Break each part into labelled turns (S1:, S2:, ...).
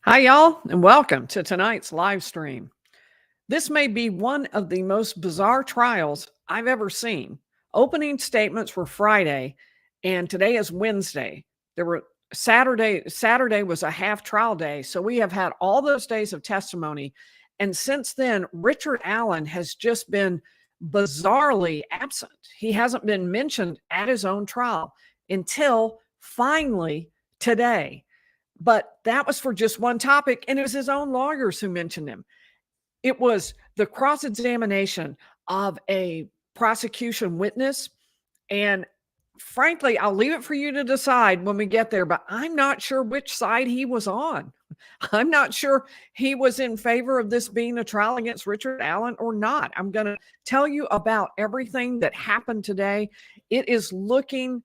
S1: Hi, y'all, and welcome to tonight's live stream. This may be one of the most bizarre trials I've ever seen. Opening statements were Friday, and today is Wednesday. There were Saturday was a half trial day, so we have had all those days of testimony. And since then, Richard Allen has just been bizarrely absent. He hasn't been mentioned at his own trial until finally today. But that was for just one topic, and it was his own lawyers who mentioned him. It was the cross-examination of a prosecution witness, and frankly, I'll leave it for you to decide when we get there, but I'm not sure which side he was on. I'm not sure he was in favor of this being a trial against Richard Allen or not. I'm going to tell you about everything that happened today. It is looking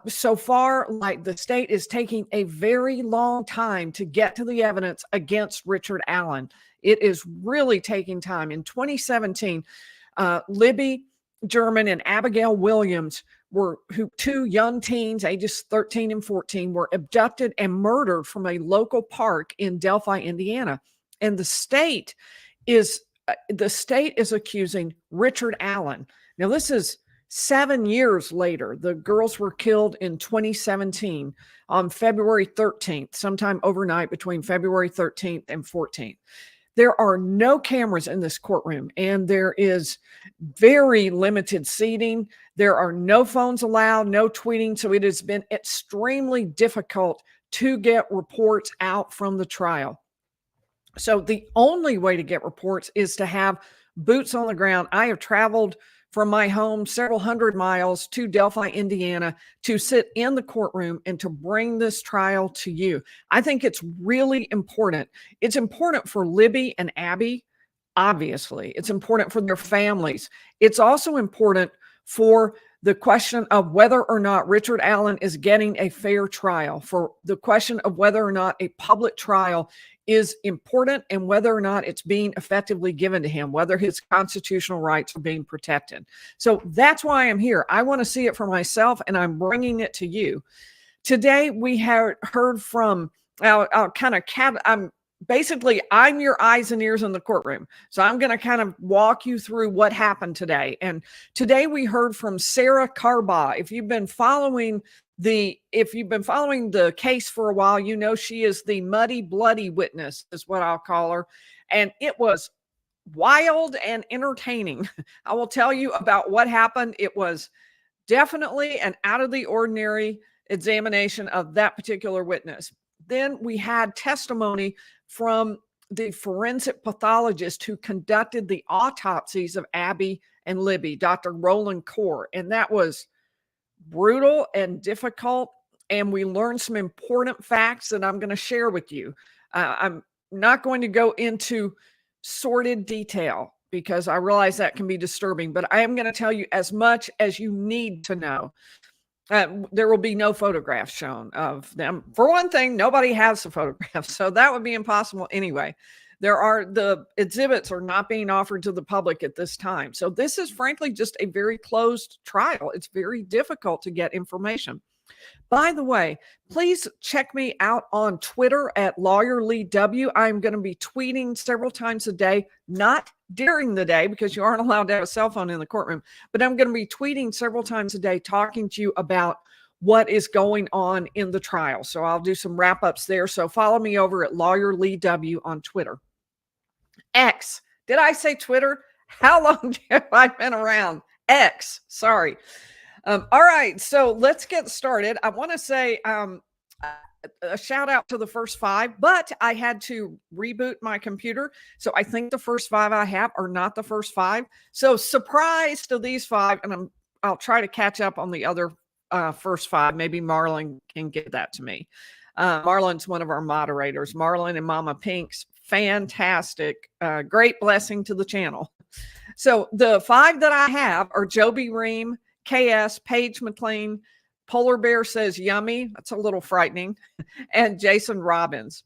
S1: so far like the state is taking a very long time to get to the evidence against Richard Allen. It is really taking time. In 2017, Libby German and Abigail Williams two young teens, ages 13 and 14, were abducted and murdered from a local park in Delphi, Indiana. And the state is accusing Richard Allen. Now, this is 7 years later. The girls were killed in 2017 on February 13th, sometime overnight between February 13th and 14th. There are no cameras in this courtroom, and there is very limited seating. There are no phones allowed, no tweeting. So it has been extremely difficult to get reports out from the trial. So the only way to get reports is to have boots on the ground. I have traveled from my home several hundred miles to Delphi, Indiana, to sit in the courtroom and to bring this trial to you. I think it's really important. It's important for Libby and Abby, obviously. It's important for their families. It's also important for the question of whether or not Richard Allen is getting a fair trial, for the question of whether or not a public trial is important and whether or not it's being effectively given to him, whether his constitutional rights are being protected. So that's why I'm here. I want to see it for myself, and I'm bringing it to you. Today, we have heard from, I'm your eyes and ears in the courtroom. So I'm going to kind of walk you through what happened today. And today we heard from Sarah Carbaugh. If you've been following the case for a while, you know she is the muddy, bloody witness, is what I'll call her. And it was wild and entertaining. I will tell you about what happened. It was definitely an out of the ordinary examination of that particular witness. Then we had testimony from the forensic pathologist who conducted the autopsies of Abby and Libby, Dr. Roland Core. And that was brutal and difficult. And we learned some important facts that I'm going to share with you. I'm not going to go into sordid detail because I realize that can be disturbing, but I am going to tell you as much as you need to know. There will be no photographs shown of them. For one thing, nobody has the photographs, so that would be impossible anyway. The exhibits are not being offered to the public at this time. So this is frankly just a very closed trial. It's very difficult to get information. By the way, please check me out on Twitter at LawyerLeeW. I'm going to be tweeting several times a day, not during the day because you aren't allowed to have a cell phone in the courtroom, but I'm going to be tweeting several times a day talking to you about what is going on in the trial. So I'll do some wrap-ups there. So follow me over at LawyerLeeW on Twitter. X. Did I say Twitter? How long have I been around? X. Sorry. All right, so let's get started. I want to say a shout out to the first 5, but I had to reboot my computer. So I think the first 5 I have are not the first 5. So surprise to these 5, and I'll try to catch up on the other first 5. Maybe Marlon can get that to me. Marlon's one of our moderators. Marlon and mamapinks, fantastic, great blessing to the channel. So the 5 that I have are Joby Ream, KS, Paige McLean, Polar Bear says yummy. That's a little frightening. And Jason Robbins.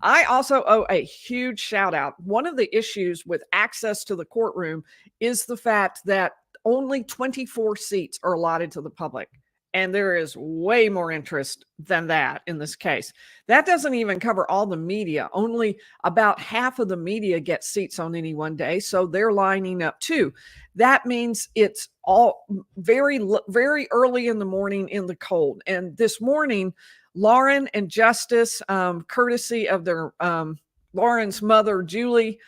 S1: I also owe a huge shout out. One of the issues with access to the courtroom is the fact that only 24 seats are allotted to the public. And there is way more interest than that in this case. That doesn't even cover all the media. Only about half of the media gets seats on any one day. So they're lining up too. That means it's all very, very early in the morning in the cold. And this morning, Lauren and Justice, courtesy of their Lauren's mother, Julie,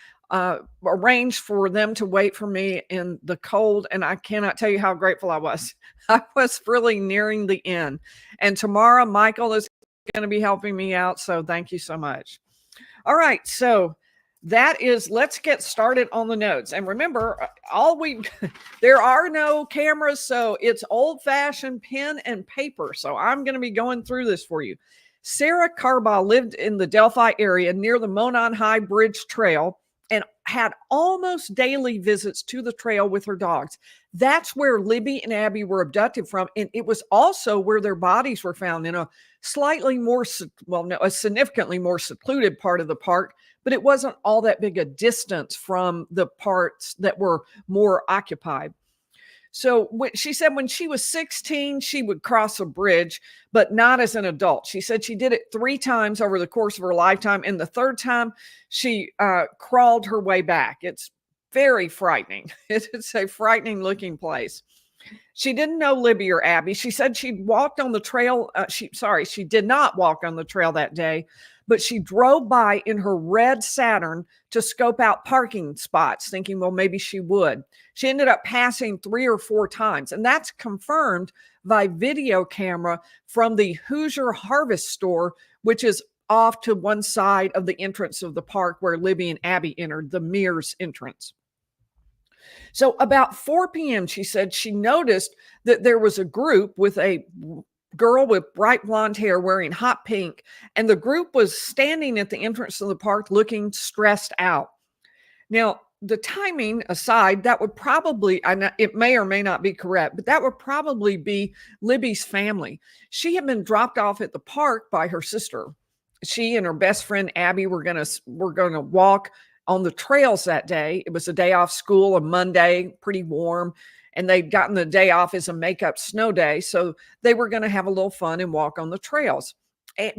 S1: arranged for them to wait for me in the cold. And I cannot tell you how grateful I was. I was really nearing the end. And tomorrow, Michael is going to be helping me out. So thank you so much. All right. So that is, let's get started on the notes. And remember, there are no cameras. So it's old fashioned pen and paper. So I'm going to be going through this for you. Sarah Carbaugh lived in the Delphi area near the Monon High Bridge Trail and had almost daily visits to the trail with her dogs. That's where Libby and Abby were abducted from. And it was also where their bodies were found in a slightly more, a significantly more secluded part of the park, but it wasn't all that big a distance from the parts that were more occupied. So she said when she was 16, she would cross a bridge, but not as an adult. She said she did it 3 times over the course of her lifetime. And the 3rd time she crawled her way back. It's very frightening. It's a frightening looking place. She didn't know Libby or Abby. She said she walked on the trail. She did not walk on the trail that day, but she drove by in her red Saturn to scope out parking spots, thinking, well, maybe she would. She ended up passing 3 or 4 times, and that's confirmed by video camera from the Hoosier Harvest Store, which is off to one side of the entrance of the park where Libby and Abby entered, the Mears entrance. So about 4 p.m., she said she noticed that there was a group with a girl with bright blonde hair wearing hot pink, and the group was standing at the entrance of the park looking stressed out. Now, the timing aside, that would probably, it may or may not be correct, but that would probably be Libby's family. She had been dropped off at the park by her sister. She and her best friend Abby were going to walk on the trails that day. It was a day off school, a Monday, pretty warm, and they'd gotten the day off as a makeup snow day. So they were going to have a little fun and walk on the trails.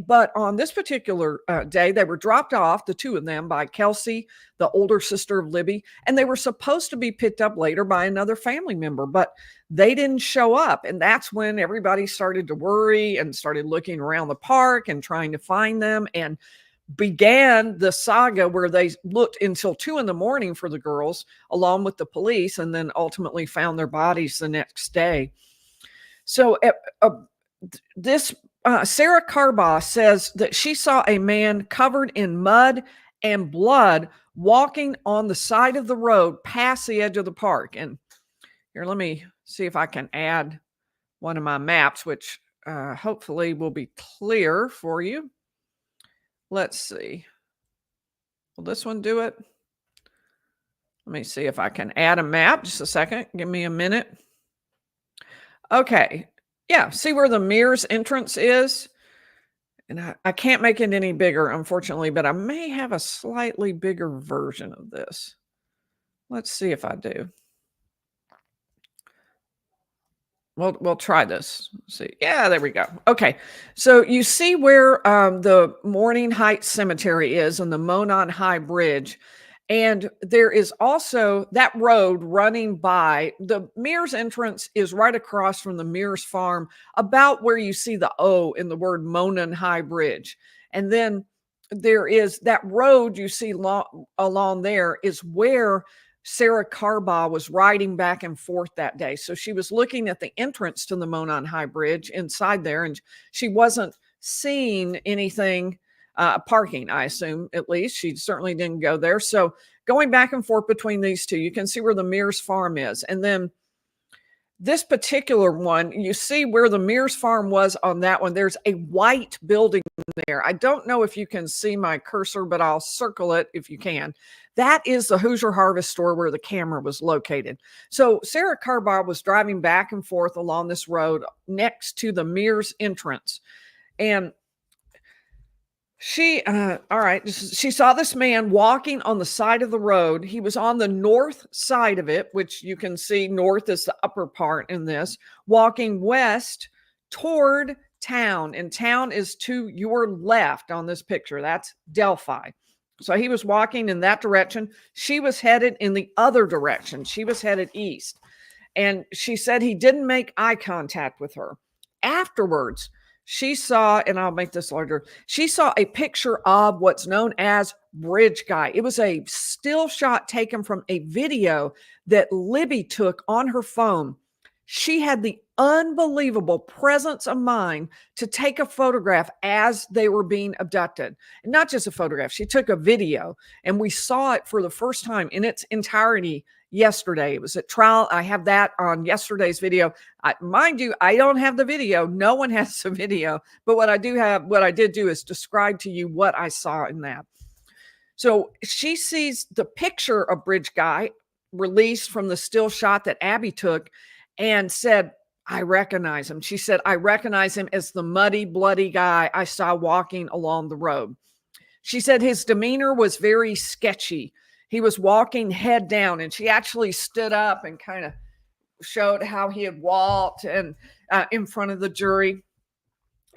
S1: But on this particular day, they were dropped off, the 2 of them, by Kelsey, the older sister of Libby, and they were supposed to be picked up later by another family member, but they didn't show up. And that's when everybody started to worry and started looking around the park and trying to find them, and began the saga where they looked until 2 a.m. for the girls, along with the police, and then ultimately found their bodies the next day. So Sarah Carbaugh says that she saw a man covered in mud and blood walking on the side of the road past the edge of the park. And here, let me see if I can add one of my maps, which hopefully will be clear for you. Let's see. Will this one do it? Let me see if I can add a map. Just a second. Give me a minute. Okay. Yeah. See where the Mears entrance is? And I can't make it any bigger, unfortunately, but I may have a slightly bigger version of this. Let's see if I do. We'll try this. Let's see. Yeah, there we go. Okay. So you see where the Morning Heights Cemetery is on the Monon High Bridge. And there is also that road running by the Mears entrance is right across from the Mears farm, about where you see the O in the word Monon High Bridge. And then there is that road you see along there is where Sarah Carbaugh was riding back and forth that day. So she was looking at the entrance to the Monon High Bridge inside there, and she wasn't seeing anything parking, I assume, at least. She certainly didn't go there. So going back and forth between these two, you can see where the Mears farm is. And then this particular one, you see where the Mears farm was on that one. There's a white building there. I don't know if you can see my cursor, but I'll circle it if you can. That is the Hoosier Harvest Store where the camera was located. So Sarah Carbaugh was driving back and forth along this road next to the Mears entrance. And she saw this man walking on the side of the road. He was on the north side of it, which you can see north is the upper part in this, walking west toward town, and town is to your left on this picture. That's Delphi. So he was walking in that direction. She was headed in the other direction. She was headed east. And she said he didn't make eye contact with her. Afterwards, she saw, and I'll make this larger, she saw a picture of what's known as bridge guy. It was a still shot taken from a video that Libby took on her phone. She had the unbelievable presence of mind to take a photograph as they were being abducted. And not just a photograph, she took a video, and we saw it for the first time in its entirety yesterday. It was at trial. I have that on yesterday's video. Mind you, I don't have the video. No one has the video. But what I did do is describe to you what I saw in that. So she sees the picture of Bridge Guy released from the still shot that Abby took and said, I recognize him. She said, I recognize him as the muddy, bloody guy I saw walking along the road. She said his demeanor was very sketchy. He was walking head down, and she actually stood up and kind of showed how he had walked and in front of the jury.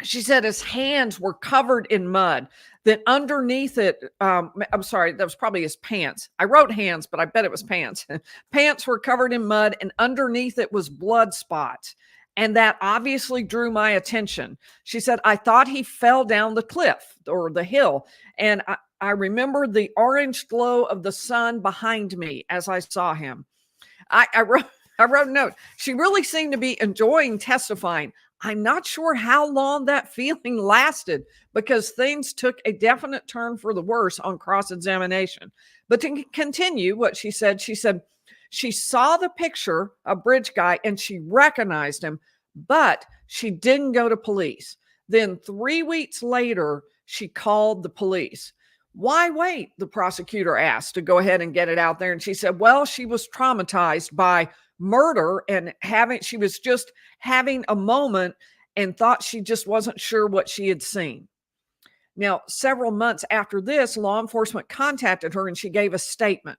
S1: She said his hands were covered in mud. That underneath it, I'm sorry, that was probably his pants. I wrote hands, but I bet it was pants. Pants were covered in mud, and underneath it was blood spots. And that obviously drew my attention. She said, I thought he fell down the cliff or the hill. And I remembered the orange glow of the sun behind me as I saw him. I wrote a note. She really seemed to be enjoying testifying. I'm not sure how long that feeling lasted because things took a definite turn for the worse on cross-examination. But to continue what she said she saw the picture of Bridge Guy and she recognized him, but she didn't go to police. Then 3 weeks later, she called the police. Why wait? The prosecutor asked to go ahead and get it out there. And she said, well, she was traumatized by murder and she was just having a moment and thought she just wasn't sure what she had seen. Now, several months after this, law enforcement contacted her and she gave a statement.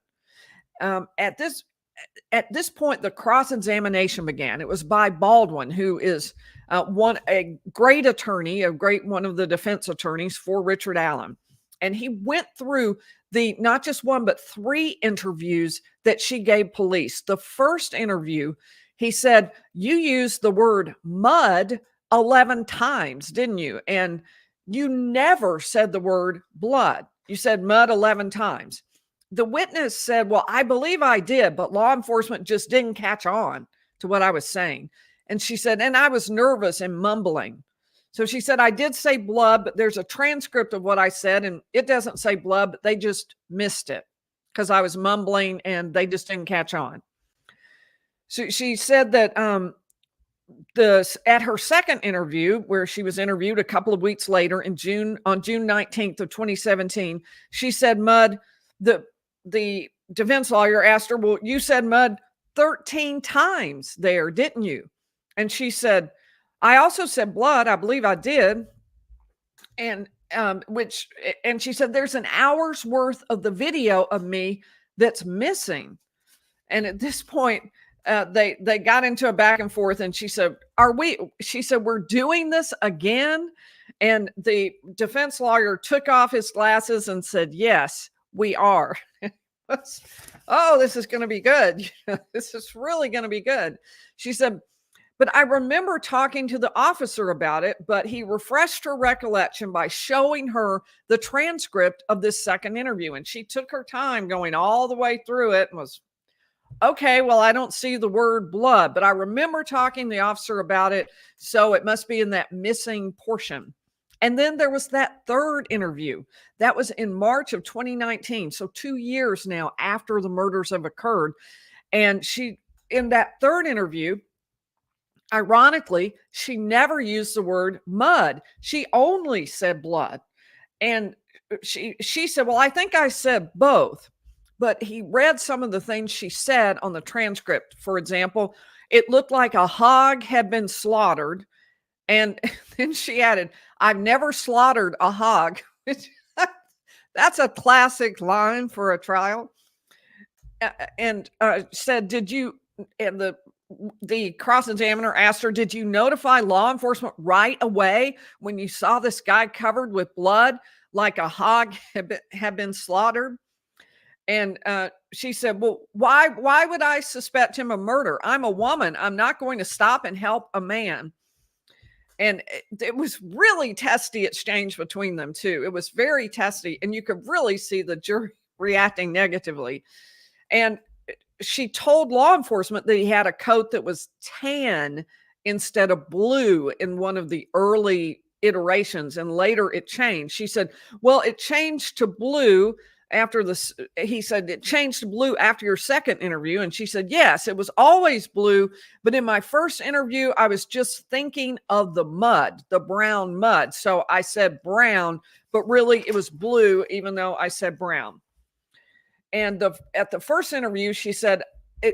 S1: At this point, the cross-examination began. It was by Baldwin, who is a great attorney, one of the defense attorneys for Richard Allen. And he went through not just one, but 3 interviews that she gave police. The first interview, he said, you used the word mud 11 times, didn't you? And you never said the word blood. You said mud 11 times. The witness said, well, I believe I did, but law enforcement just didn't catch on to what I was saying. And she said, and I was nervous and mumbling. So she said, I did say blood, but there's a transcript of what I said, and it doesn't say blood, but they just missed it because I was mumbling and they just didn't catch on. So she said that at her second interview, where she was interviewed a couple of weeks later on June 19th of 2017, she said mud. The defense lawyer asked her, well, you said mud 13 times there, didn't you? And she said, I also said blood. I believe I did. And she said, there's an hour's worth of the video of me that's missing. And at this point, they got into a back and forth, and she said, we're doing this again. And the defense lawyer took off his glasses and said, yes, we are. Oh, this is going to be good. This is really going to be good. She said, but I remember talking to the officer about it, but he refreshed her recollection by showing her the transcript of this second interview. And she took her time going all the way through it and was, okay, well, I don't see the word blood, but I remember talking to the officer about it. So it must be in that missing portion. And then there was that third interview. That was in March of 2019. So 2 years now after the murders have occurred. And in that third interview, ironically, she never used the word mud. She only said blood. And she said, well, I think I said both. But he read some of the things she said on the transcript. For example, it looked like a hog had been slaughtered. And then she added, I've never slaughtered a hog. That's a classic line for a trial. And said, did you, and the the cross-examiner asked her, did you notify law enforcement right away when you saw this guy covered with blood like a hog had been slaughtered? And she said, well, why would I suspect him of murder? I'm a woman. I'm not going to stop and help a man. And it was really testy exchange between them too. It was very testy, and you could really see the jury reacting negatively. And she told law enforcement that he had a coat that was tan instead of blue in one of the early iterations, and later it changed. She said, well, it changed to blue after this. He said, it changed to blue after your second interview. And she said, yes, it was always blue. But in my first interview, I was just thinking of the mud, the brown mud. So I said brown, but really it was blue, even though I said brown. And at the first interview, she said,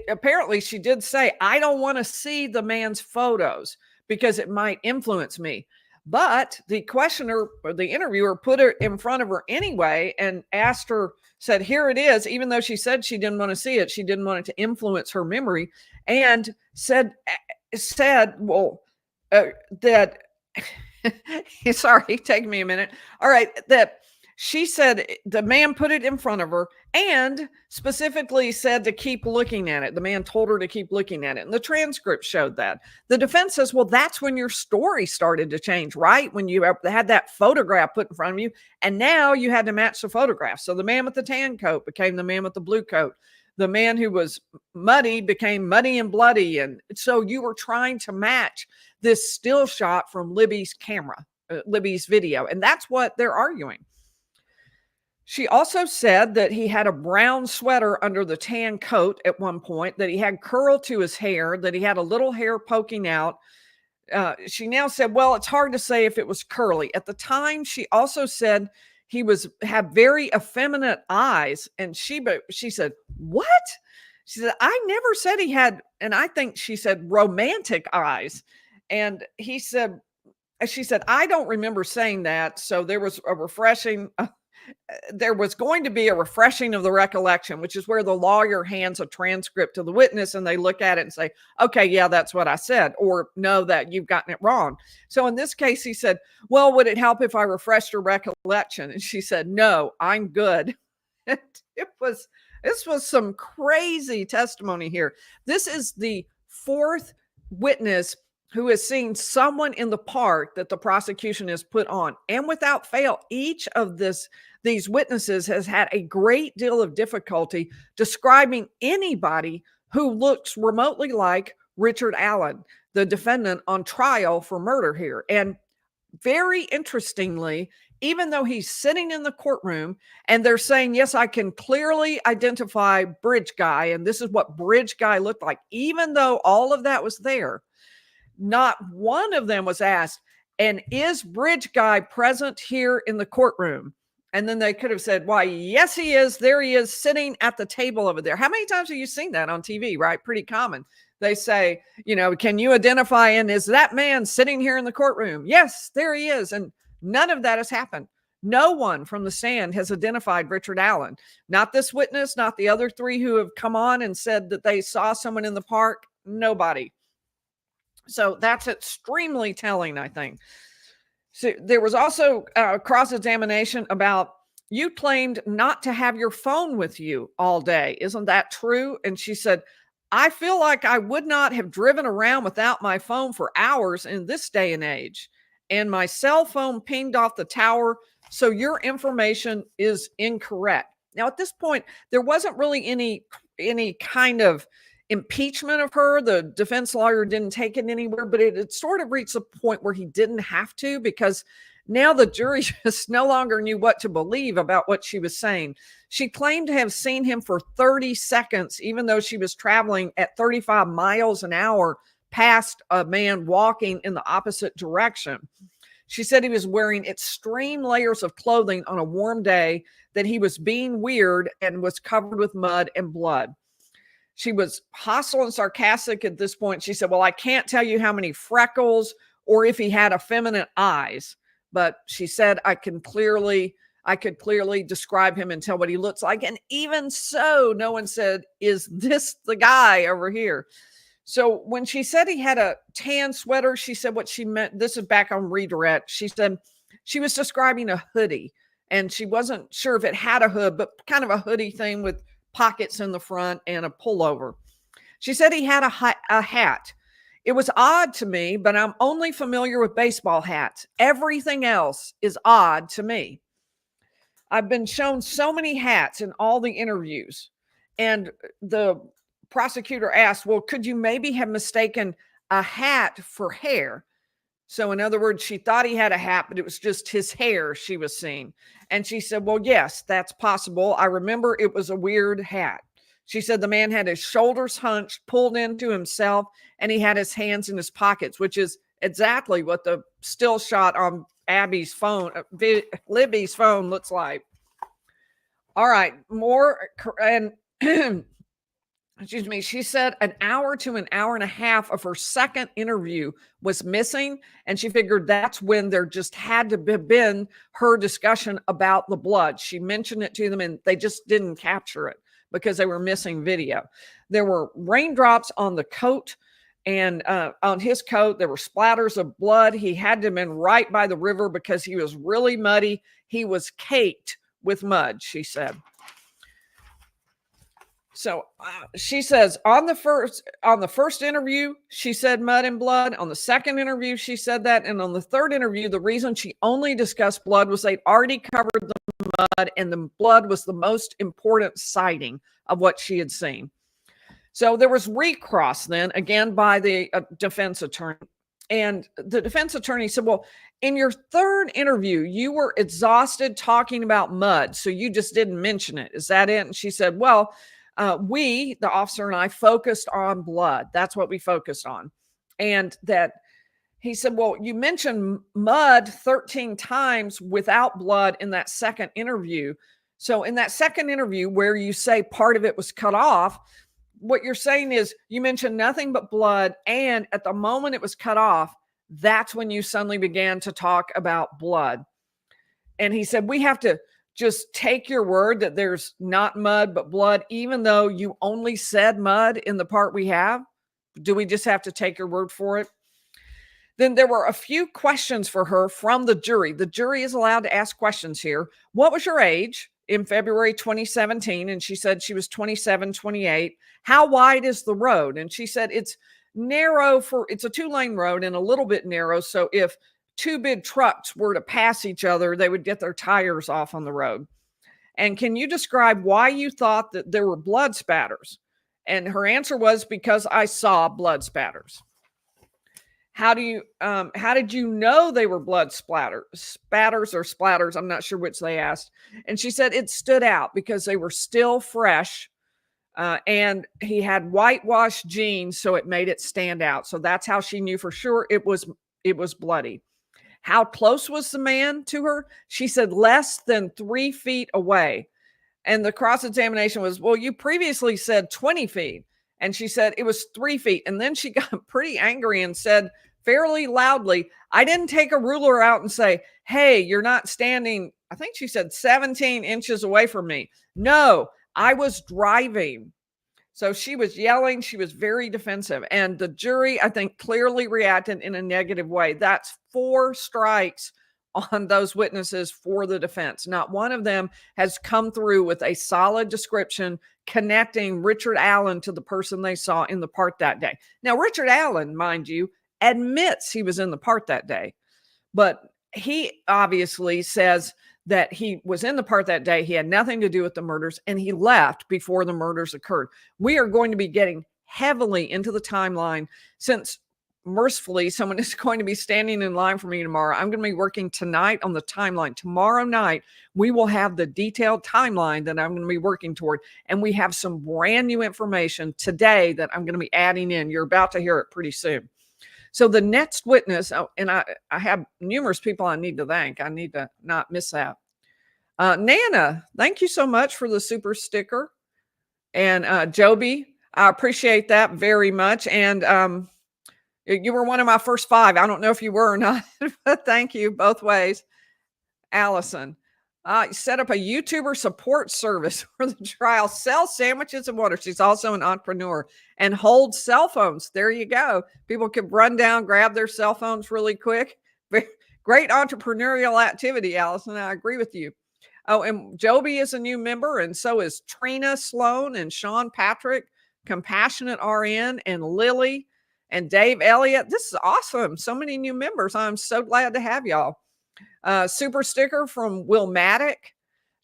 S1: apparently she did say, I don't want to see the man's photos because it might influence me. But the questioner or the interviewer put it in front of her anyway and asked her, said, here it is, even though she said she didn't want to see it. She didn't want it to influence her memory, and said, well, that, sorry, take me a minute. All right, that she said the man put it in front of her and specifically said to keep looking at it. The man told her to keep looking at it. And the transcript showed that. The defense says, well, that's when your story started to change, right? When you had that photograph put in front of you, and now you had to match the photograph. So the man with the tan coat became the man with the blue coat. The man who was muddy became muddy and bloody. And so you were trying to match this still shot from Libby's camera, Libby's video. And that's what they're arguing. She also said that he had a brown sweater under the tan coat at one point, that he had curl to his hair, that he had a little hair poking out. She now said, well, it's hard to say if it was curly. At the time, she also said he had very effeminate eyes. And she said, what? She said, I never said he had, and I think she said romantic eyes. And she said, I don't remember saying that. So there was going to be a refreshing of the recollection, which is where the lawyer hands a transcript to the witness and they look at it and say, okay, yeah, that's what I said, or no, that you've gotten it wrong. So in this case, he said, well, would it help if I refreshed your recollection? And she said, no, I'm good. This was some crazy testimony here. This is the fourth witness who has seen someone in the park that the prosecution has put on. And without fail, each of these witnesses has had a great deal of difficulty describing anybody who looks remotely like Richard Allen, the defendant on trial for murder here. And very interestingly, even though he's sitting in the courtroom and they're saying, yes, I can clearly identify Bridge Guy, and this is what Bridge Guy looked like, even though all of that was there, not one of them was asked, and is Bridge Guy present here in the courtroom? And then they could have said, why, yes, he is. There he is sitting at the table over there. How many times have you seen that on TV, right? Pretty common. They say, can you identify, and is that man sitting here in the courtroom? Yes, there he is. And none of that has happened. No one from the stand has identified Richard Allen. Not this witness, not the other three who have come on and said that they saw someone in the park. Nobody. So that's extremely telling, I think. So there was also a cross-examination about, you claimed not to have your phone with you all day. Isn't that true? And she said, I feel like I would not have driven around without my phone for hours in this day and age. And my cell phone pinged off the tower. So your information is incorrect. Now, at this point, there wasn't really any kind of impeachment of her. The defense lawyer didn't take it anywhere, but it sort of reached a point where he didn't have to, because now the jury just no longer knew what to believe about what she was saying. She claimed to have seen him for 30 seconds, even though she was traveling at 35 miles an hour past a man walking in the opposite direction. She said he was wearing extreme layers of clothing on a warm day, that he was being weird and was covered with mud and blood. She was hostile and sarcastic at this point. She said, well, I can't tell you how many freckles or if he had effeminate eyes, but she said, I could clearly describe him and tell what he looks like. And even so, no one said, is this the guy over here? So when she said he had a tan sweater, she said what she meant. This is back on redirect. She said she was describing a hoodie, and she wasn't sure if it had a hood, but kind of a hoodie thing with pockets in the front and a pullover. She said he had a hat. It was odd to me, but I'm only familiar with baseball hats. Everything else is odd to me. I've been shown so many hats in all the interviews. And the prosecutor asked, well, could you maybe have mistaken a hat for hair? So in other words, she thought he had a hat, but it was just his hair she was seeing. And she said, well, yes, that's possible. I remember it was a weird hat. She said the man had his shoulders hunched, pulled into himself, and he had his hands in his pockets, which is exactly what the still shot on Abby's phone, Libby's phone looks like. All right, more, and excuse me, she said an hour to an hour and a half of her second interview was missing, and she figured that's when there just had to have been her discussion about the blood. She mentioned it to them, and they just didn't capture it because they were missing video. There were raindrops on the coat, and on his coat, there were splatters of blood. He had to have been right by the river because he was really muddy. He was caked with mud, she said. So she says on the first interview, she said mud and blood. On the second interview, she said that. And on the third interview, the reason she only discussed blood was they'd already covered the mud, and the blood was the most important sighting of what she had seen. So there was recross then, again, by the defense attorney. And the defense attorney said, well, in your third interview, you were exhausted talking about mud, so you just didn't mention it. Is that it? And she said, well, we, the officer and I, focused on blood. That's what we focused on. And that he said, well, you mentioned mud 13 times without blood in that second interview. So in that second interview where you say part of it was cut off, what you're saying is you mentioned nothing but blood. And at the moment it was cut off, that's when you suddenly began to talk about blood. And he said, we have to just take your word that there's not mud but blood, even though you only said mud in the part we have. Do we just have to take your word for it? Then there were a few questions for her from the jury. The jury is allowed to ask questions here. What was your age in February 2017? And she said she was 27, 28. How wide is the road? And she said it's narrow it's a 2-lane road and a little bit narrow. So if two big trucks were to pass each other, they would get their tires off on the road. And can you describe why you thought that there were blood spatters? And her answer was, because I saw blood spatters. How did you know they were blood spatters or splatters? I'm not sure which they asked. And she said it stood out because they were still fresh, and he had whitewashed jeans, so it made it stand out. So that's how she knew for sure it was bloody. How close was the man to her? She said less than 3 feet away. And the cross-examination was, well, you previously said 20 feet. And she said it was 3 feet. And then she got pretty angry and said fairly loudly, I didn't take a ruler out and say, hey, you're not standing, I think she said 17 inches away from me. No, I was driving. So she was yelling. She was very defensive. And the jury, I think, clearly reacted in a negative way. That's 4 strikes on those witnesses for the defense. Not one of them has come through with a solid description connecting Richard Allen to the person they saw in the park that day. Now, Richard Allen, mind you, admits he was in the park that day, but he obviously says that he was in the park that day. He had nothing to do with the murders, and he left before the murders occurred. We are going to be getting heavily into the timeline since mercifully someone is going to be standing in line for me tomorrow. I'm going to be working tonight on the timeline. Tomorrow night, we will have the detailed timeline that I'm going to be working toward. And we have some brand new information today that I'm going to be adding in. You're about to hear it pretty soon. So the next witness, and I have numerous people I need to thank. I need to not miss that. Nana, thank you so much for the super sticker. And Joby, I appreciate that very much. And you were one of my first 5. I don't know if you were or not, but thank you both ways. Allison, Set up a YouTuber support service for the trial, sell sandwiches and water. She's also an entrepreneur and holds cell phones. There you go. People can run down, grab their cell phones really quick. Great entrepreneurial activity, Allison. I agree with you. Oh, and Joby is a new member, and so is Trina Sloan and Sean Patrick, Compassionate RN, and Lily and Dave Elliott. This is awesome. So many new members. I'm so glad to have y'all. Super sticker from Wilmatic.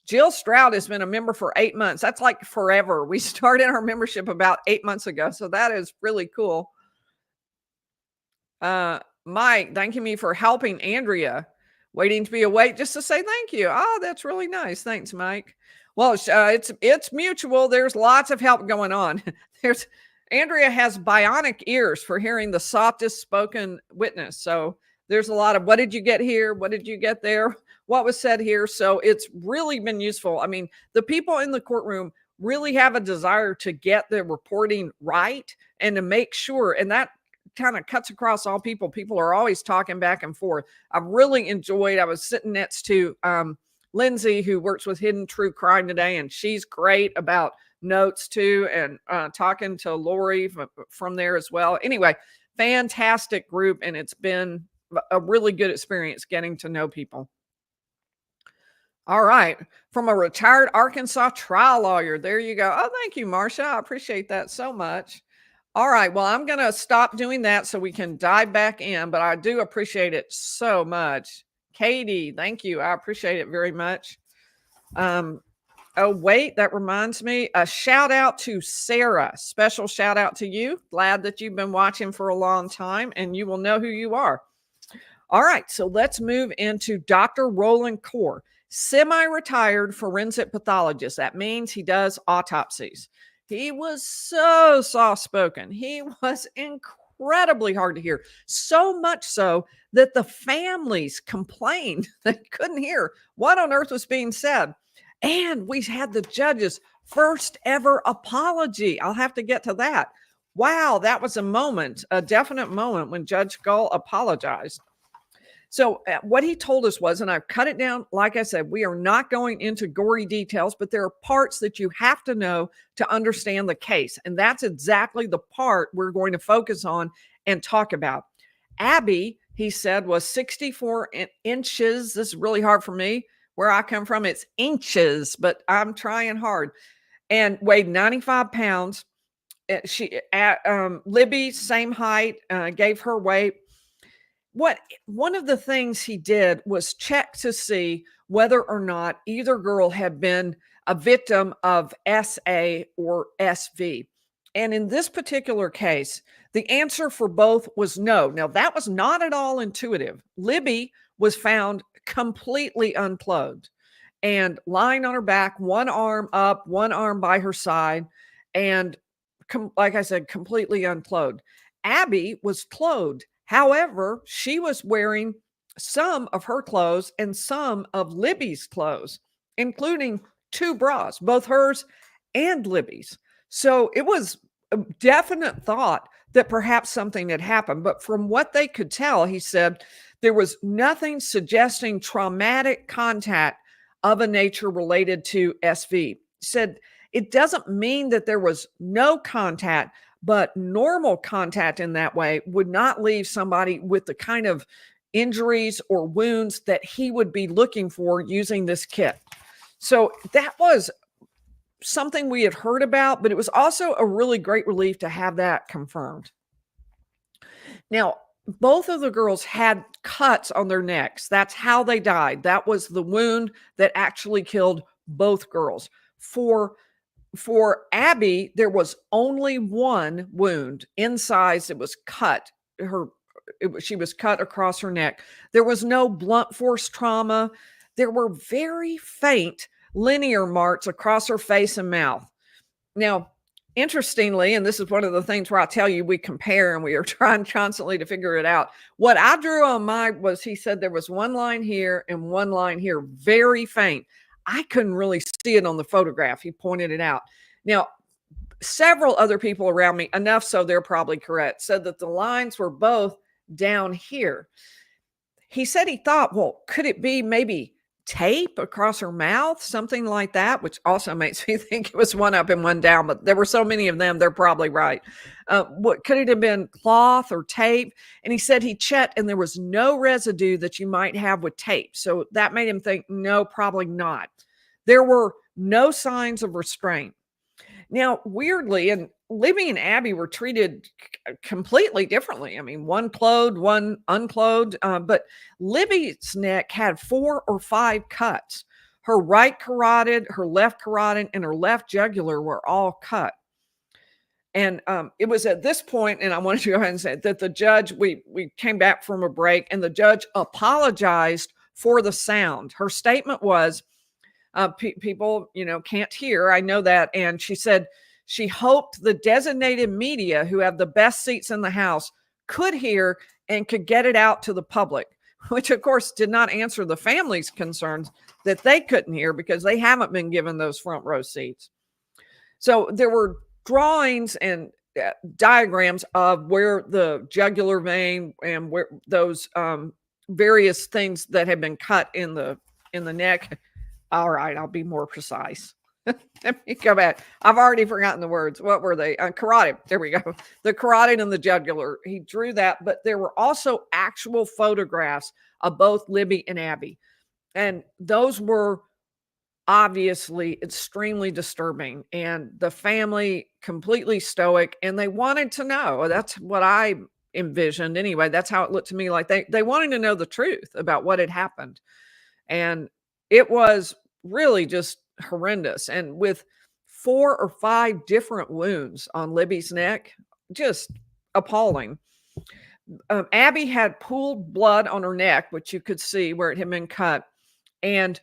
S1: Jill Stroud has been a member for 8 months. That's like forever. We started our membership about 8 months ago. So that is really cool. Mike, thanking me for helping Andrea. Waiting to be awake just to say thank you. Oh, that's really nice. Thanks, Mike. Well, it's mutual. There's lots of help going on. Andrea has bionic ears for hearing the softest spoken witness. So there's a lot of what did you get here? What did you get there? What was said here? So it's really been useful. I mean, the people in the courtroom really have a desire to get the reporting right and to make sure, and that kind of cuts across all people. People are always talking back and forth. I've really enjoyed, I was sitting next to Lindsay, who works with Hidden True Crime today, and she's great about notes too, and talking to Lori from there as well. Anyway, fantastic group, and it's been a really good experience getting to know people. All right. From a retired Arkansas trial lawyer. There you go. Oh, thank you, Marcia. I appreciate that so much. All right. Well, I'm going to stop doing that so we can dive back in, but I do appreciate it so much. Katie, thank you. I appreciate it very much. Oh, wait, that reminds me. A shout out to Sarah. Special shout out to you. Glad that you've been watching for a long time, and you will know who you are. All right, so let's move into Dr. Roland Core, semi-retired forensic pathologist. That means he does autopsies. He was so soft-spoken. He was incredibly hard to hear, so much so that the families complained they couldn't hear what on earth was being said. And we had the judge's first ever apology. I'll have to get to that. Wow, that was a moment, a definite moment when Judge Gull apologized. So what he told us was, and I've cut it down, like I said, we are not going into gory details, but there are parts that you have to know to understand the case. And that's exactly the part we're going to focus on and talk about. Abby, he said, was 64 inches. This is really hard for me. Where I come from, it's inches, but I'm trying hard. And weighed 95 pounds. Libby, same height, gave her weight. One of the things he did was check to see whether or not either girl had been a victim of SA or SV. And in this particular case, the answer for both was no. Now, that was not at all intuitive. Libby was found completely unclothed and lying on her back, one arm up, one arm by her side, and like I said, completely unclothed. Abby was clothed. However, she was wearing some of her clothes and some of Libby's clothes, including 2 bras, both hers and Libby's. So it was a definite thought that perhaps something had happened. But from what they could tell, he said, there was nothing suggesting traumatic contact of a nature related to SV. He said, it doesn't mean that there was no contact, but normal contact in that way would not leave somebody with the kind of injuries or wounds that he would be looking for using this kit. So that was something we had heard about, but it was also a really great relief to have that confirmed. Now, both of the girls had cuts on their necks. That's how they died. That was the wound that actually killed both girls. For Abby, there was only one wound incised. It was cut. She was cut across her neck. There was no blunt force trauma. There were very faint linear marks across her face and mouth. Now, interestingly, and this is one of the things where I tell you we compare and we are trying constantly to figure it out. What I drew on mine was, he said there was one line here and one line here, very faint. I couldn't really see it on the photograph. He pointed it out. Now, several other people around me, enough so they're probably correct, said that the lines were both down here. He said he thought, well, could it be maybe tape across her mouth, something like that, which also makes me think it was one up and one down, but there were so many of them, they're probably right. What could it have been, cloth or tape? And he said he checked and there was no residue that you might have with tape. So that made him think, no, probably not. There were no signs of restraint. Now, weirdly, and Libby and Abby were treated completely differently. I mean, one clothed, one unclothed, but Libby's neck had 4 or 5 cuts. Her right carotid, her left carotid, and her left jugular were all cut. And it was at this point, and I wanted to go ahead and say that the judge, we came back from a break, and the judge apologized for the sound. Her statement was, people, can't hear. I know that. And she said she hoped the designated media who have the best seats in the house could hear and could get it out to the public, which of course did not answer the family's concerns that they couldn't hear because they haven't been given those front row seats. So there were drawings and diagrams of where the jugular vein and where those various things that had been cut in the neck. All right, I'll be more precise. Let me go back. I've already forgotten the words. What were they? Carotid. There we go. The carotid and the jugular. He drew that, but there were also actual photographs of both Libby and Abby. And those were obviously extremely disturbing. And the family completely stoic. And they wanted to know. That's what I envisioned anyway. That's how it looked to me. Like they wanted to know the truth about what had happened. And it was really just horrendous. And with 4 or 5 different wounds on Libby's neck, just appalling. Abby had pooled blood on her neck, which you could see where it had been cut. And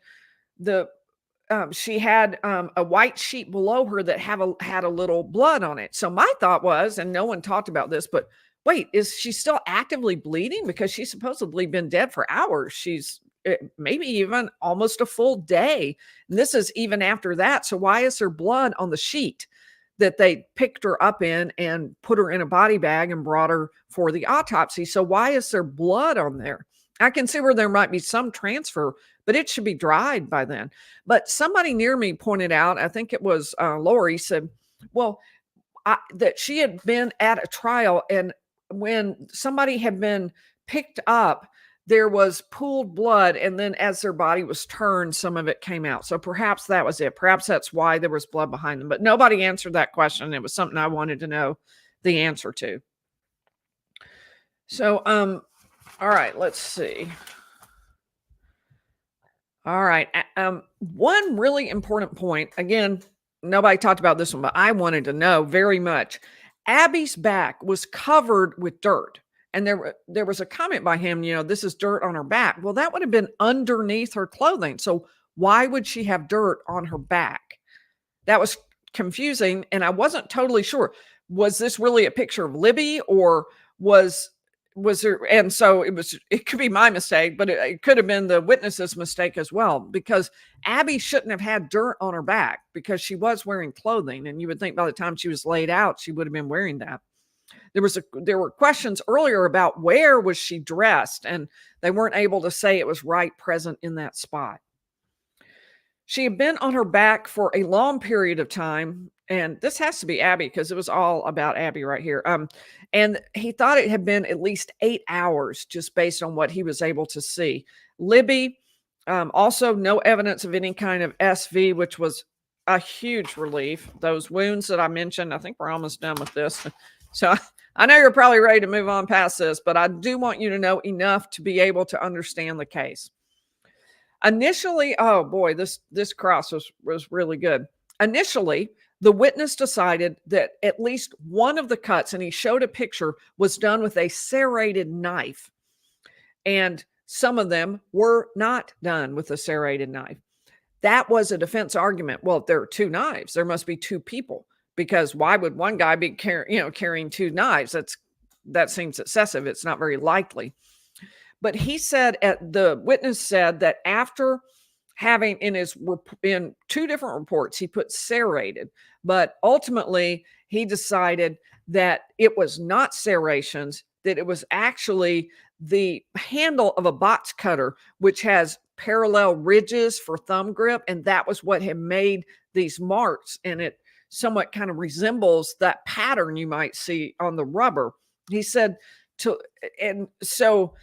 S1: she had a white sheet below her that had a little blood on it. So my thought was, and no one talked about this, but wait, is she still actively bleeding? Because she's supposedly been dead for hours. She's maybe even almost a full day. And this is even after that. So why is there blood on the sheet that they picked her up in and put her in a body bag and brought her for the autopsy? So why is there blood on there? I can see where there might be some transfer, but it should be dried by then. But somebody near me pointed out, I think it was Lori, said, well, that she had been at a trial, and when somebody had been picked up, there was pooled blood, and then as their body was turned, some of it came out. So perhaps that was it. Perhaps that's why there was blood behind them. But nobody answered that question. It was something I wanted to know the answer to. So, all right, let's see. All right. One really important point. Again, nobody talked about this one, but I wanted to know very much. Abby's back was covered with dirt. And there was a comment by him, this is dirt on her back. Well, that would have been underneath her clothing. So why would she have dirt on her back? That was confusing. And I wasn't totally sure. Was this really a picture of Libby, or was there? And so it could be my mistake, but it could have been the witness's mistake as well, because Abby shouldn't have had dirt on her back because she was wearing clothing. And you would think by the time she was laid out, she would have been wearing that. There were questions earlier about where was she dressed, and they weren't able to say it was right present in that spot. She had been on her back for a long period of time, and this has to be Abby because it was all about Abby right here. And he thought it had been at least 8 hours just based on what he was able to see. Libby, also no evidence of any kind of SV, which was a huge relief. Those wounds that I mentioned, I think we're almost done with this. So I know you're probably ready to move on past this, but I do want you to know enough to be able to understand the case. Initially, oh boy, this cross was really good. Initially, the witness decided that at least one of the cuts, and he showed a picture, was done with a serrated knife. And some of them were not done with a serrated knife. That was a defense argument. Well, if there are 2 knives, there must be 2 people. Because why would one guy be carrying 2 knives? That seems excessive. It's not very likely. But the witness said that after having in 2 different reports, he put serrated, but ultimately he decided that it was not serrations, that it was actually the handle of a box cutter, which has parallel ridges for thumb grip, and that was what had made these marks, and it somewhat kind of resembles that pattern you might see on the rubber. He said and so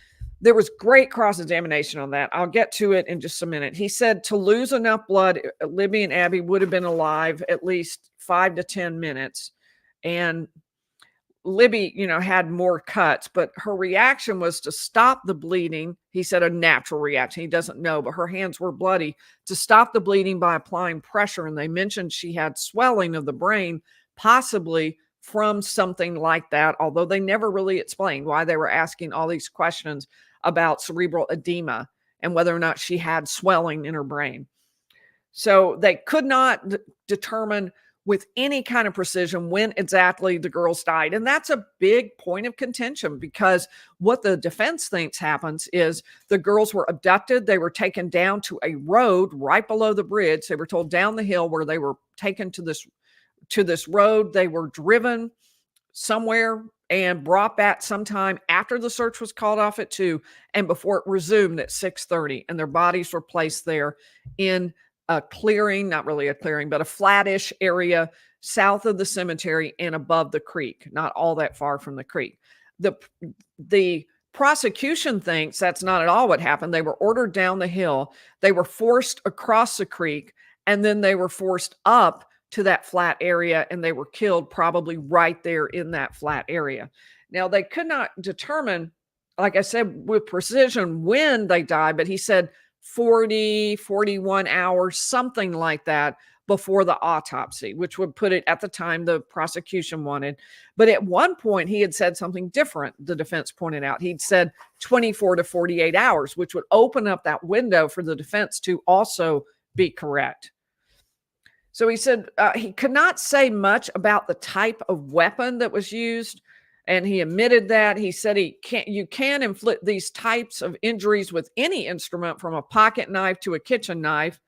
S1: there was great cross-examination on that. I'll get to it in just a minute. He said to lose enough blood, Libby and Abby would have been alive at least 5 to 10 minutes. And Libby, had more cuts, but her reaction was to stop the bleeding. He said a natural reaction. He doesn't know, but her hands were bloody, to stop the bleeding by applying pressure. And they mentioned she had swelling of the brain, possibly from something like that, although they never really explained why they were asking all these questions about cerebral edema and whether or not she had swelling in her brain. So they could not determine with any kind of precision when exactly the girls died. And that's a big point of contention, because what the defense thinks happens is the girls were abducted. They were taken down to a road right below the bridge. They were told down the hill where they were taken to this road. They were driven somewhere and brought back sometime after the search was called off at 2 and before it resumed at 6:30. And their bodies were placed there in a clearing, not really a clearing, but a flattish area south of the cemetery and above the creek, not all that far from the creek. The prosecution thinks that's not at all what happened. They were ordered down the hill. They were forced across the creek, and then they were forced up to that flat area, and they were killed probably right there in that flat area. Now, they could not determine, like I said, with precision when they died, but he said 40, 41 hours, something like that, before the autopsy, which would put it at the time the prosecution wanted. But at one point, he had said something different, the defense pointed out. He'd said 24 to 48 hours, which would open up that window for the defense to also be correct. So he said he could not say much about the type of weapon that was used, and he admitted that. He said you can inflict these types of injuries with any instrument, from a pocket knife to a kitchen knife.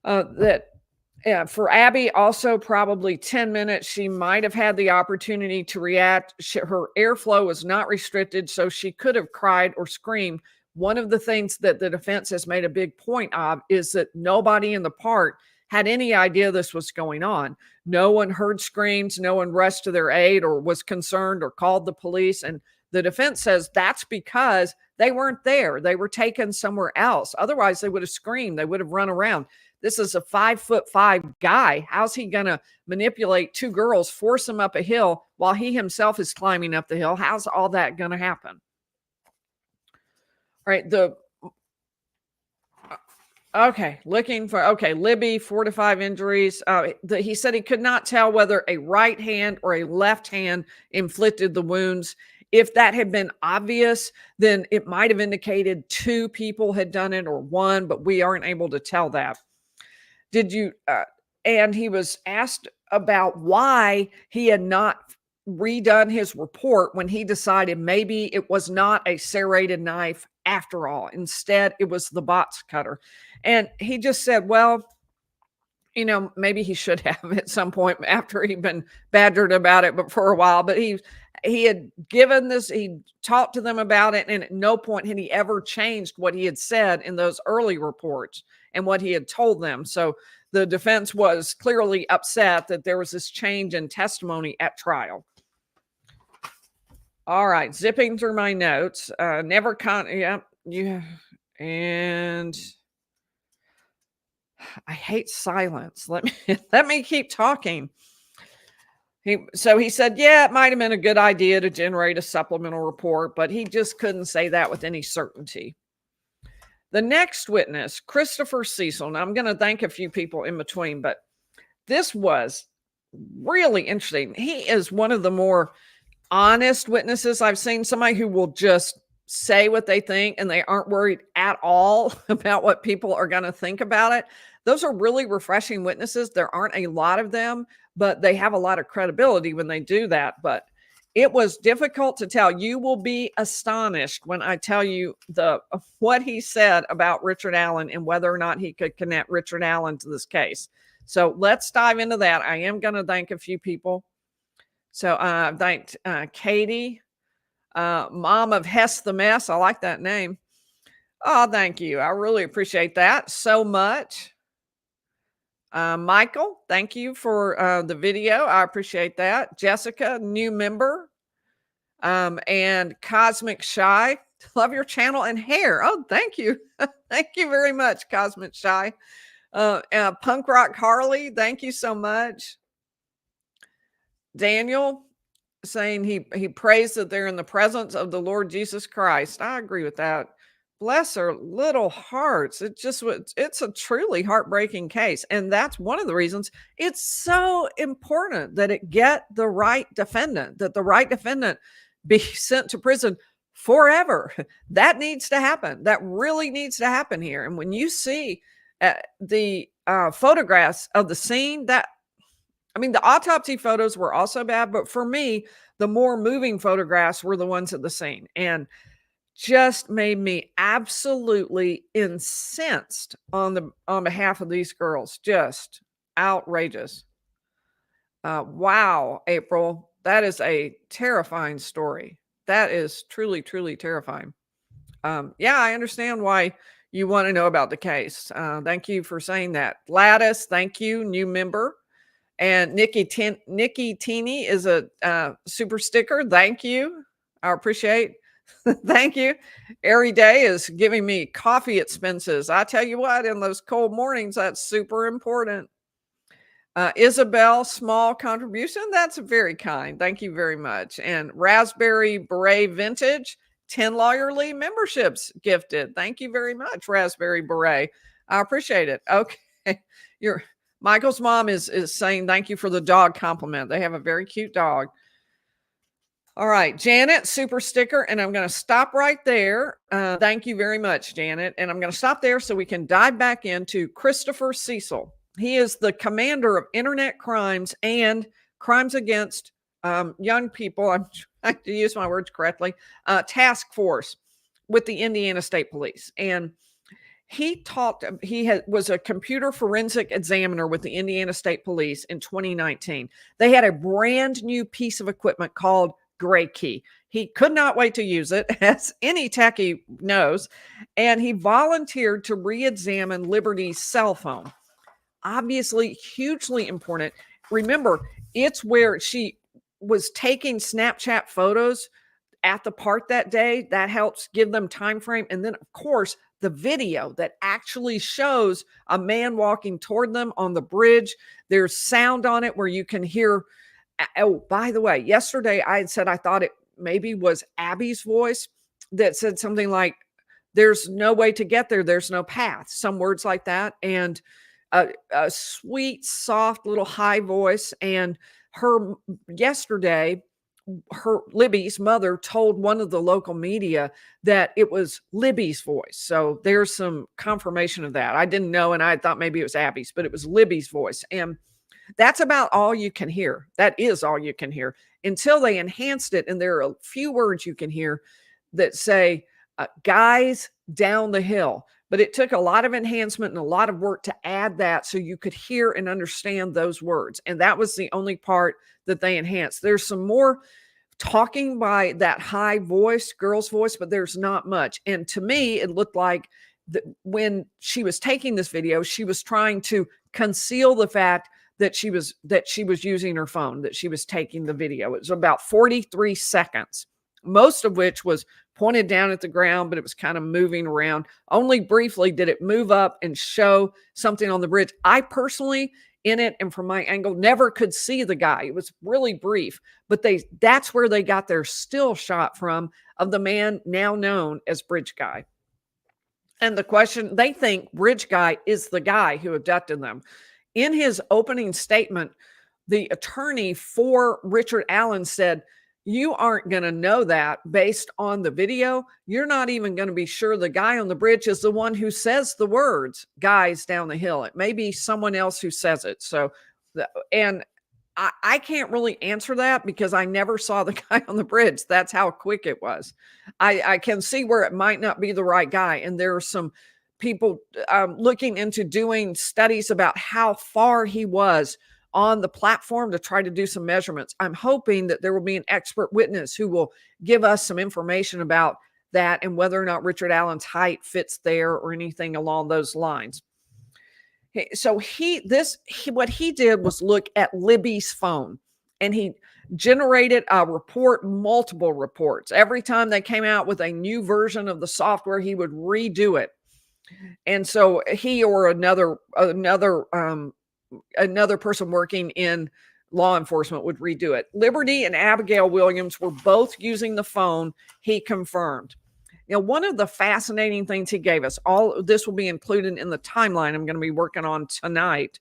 S1: For Abby, also probably 10 minutes, she might have had the opportunity to react. Her airflow was not restricted, so she could have cried or screamed. One of the things that the defense has made a big point of is that nobody in the park had any idea this was going on. No one heard screams. No one rushed to their aid or was concerned or called the police. And the defense says that's because they weren't there. They were taken somewhere else. Otherwise, they would have screamed. They would have run around. This is a 5'5" guy. How's he going to manipulate two girls, force them up a hill while he himself is climbing up the hill? How's all that going to happen? All right. Libby, 4 to 5 injuries. He said he could not tell whether a right hand or a left hand inflicted the wounds. If that had been obvious, then it might have indicated 2 people had done it or 1, but we aren't able to tell that. And he was asked about why he had not redone his report when he decided maybe it was not a serrated knife after all. Instead, it was the box cutter. And he just said, well, maybe he should have at some point after he'd been badgered about it, but for a while. But he had given this, he talked to them about it, and at no point had he ever changed what he had said in those early reports and what he had told them. So the defense was clearly upset that there was this change in testimony at trial. All right, zipping through my notes. And I hate silence. Let me keep talking. He said, yeah, it might have been a good idea to generate a supplemental report, but he just couldn't say that with any certainty. The next witness, Christopher Cecil. Now, I'm going to thank a few people in between, but this was really interesting. He is one of the more honest witnesses I've seen, somebody who will just say what they think and they aren't worried at all about what people are going to think about it. Those are really refreshing witnesses. There aren't a lot of them, but they have a lot of credibility when they do that. But it was difficult to tell. You will be astonished when I tell you what he said about Richard Allen and whether or not he could connect Richard Allen to this case. So let's dive into that. I am going to thank a few people. So I thanked Katie, mom of Hess the Mess. I like that name. Oh, thank you. I really appreciate that so much. Michael, thank you for the video. I appreciate that. Jessica, new member. And Cosmic Shy, love your channel and hair. Oh, thank you. Thank you very much, Cosmic Shy. Punk Rock Harley, thank you so much. Daniel saying he prays that they're in the presence of the Lord Jesus Christ. I agree with that. Bless their little hearts. It's a truly heartbreaking case. And that's one of the reasons it's so important that it get the right defendant, that the right defendant be sent to prison forever. That needs to happen. That really needs to happen here. And when you see the photographs of the scene, the autopsy photos were also bad, but for me, the more moving photographs were the ones at the scene, and just made me absolutely incensed on behalf of these girls. Just outrageous. Wow, April, that is a terrifying story. That is truly, truly terrifying. Yeah, I understand why you want to know about the case. Thank you for saying that. Gladys, thank you, new member. And Nikki Teeny is a super sticker. Thank you. I appreciate. Thank you. Every day is giving me coffee expenses. I tell you what, in those cold mornings, that's super important. Isabel, small contribution. That's very kind. Thank you very much. And Raspberry Beret Vintage, 10 lawyerly memberships gifted. Thank you very much, Raspberry Beret. I appreciate it. Okay. Michael's mom is saying thank you for the dog compliment. They have a very cute dog. All right, Janet, super sticker, and I'm going to stop right there. Thank you very much, Janet. And I'm going to stop there so we can dive back into Christopher Cecil. He is the commander of internet crimes and crimes against young people. I'm trying to use my words correctly. Task force with the Indiana State Police. And he was a computer forensic examiner with the Indiana State Police in 2019. They had a brand new piece of equipment called Gray Key. He could not wait to use it, as any techie knows, and he volunteered to re-examine Liberty's cell phone. Obviously, hugely important. Remember, it's where she was taking Snapchat photos at the park that day. That helps give them time frame. And then, of course, the video that actually shows a man walking toward them on the bridge. There's sound on it where you can hear. Oh, by the way, yesterday I had said I thought it maybe was Abby's voice that said something like, there's no way to get there. There's no path. Some words like that. And a sweet, soft little high voice. And yesterday, Libby's mother told one of the local media that it was Libby's voice. So there's some confirmation of that. I didn't know, and I thought maybe it was Abby's, but it was Libby's voice. And that's about all you can hear. That is all you can hear until they enhanced it. And there are a few words you can hear that say, guys down the hill. But it took a lot of enhancement and a lot of work to add that so you could hear and understand those words. And that was the only part that they enhanced. There's some more talking by that high voice, girl's voice, but there's not much. And to me, it looked like when she was taking this video, she was trying to conceal the fact that she was using her phone, that she was taking the video. It was about 43 seconds, most of which was pointed down at the ground, but it was kind of moving around. Only briefly did it move up and show something on the bridge. I personally, in it and from my angle, never could see the guy. It was really brief, but that's where they got their still shot from of the man now known as Bridge Guy. And the question, they think Bridge Guy is the guy who abducted them. In his opening statement, the attorney for Richard Allen said, you aren't going to know that based on the video. You're not even going to be sure the guy on the bridge is the one who says the words, guys down the hill. It may be someone else who says it. So, and I can't really answer that because I never saw the guy on the bridge. That's how quick it was. I can see where it might not be the right guy. And there are some people looking into doing studies about how far he was on the platform to try to do some measurements. I'm hoping that there will be an expert witness who will give us some information about that and whether or not Richard Allen's height fits there or anything along those lines. So what he did was look at Libby's phone, and he generated a report, multiple reports. Every time they came out with a new version of the software, he would redo it. And so he or another person working in law enforcement would redo it. Liberty and Abigail Williams were both using the phone, he confirmed. One of the fascinating things he gave us, all of this will be included in the timeline I'm going to be working on tonight.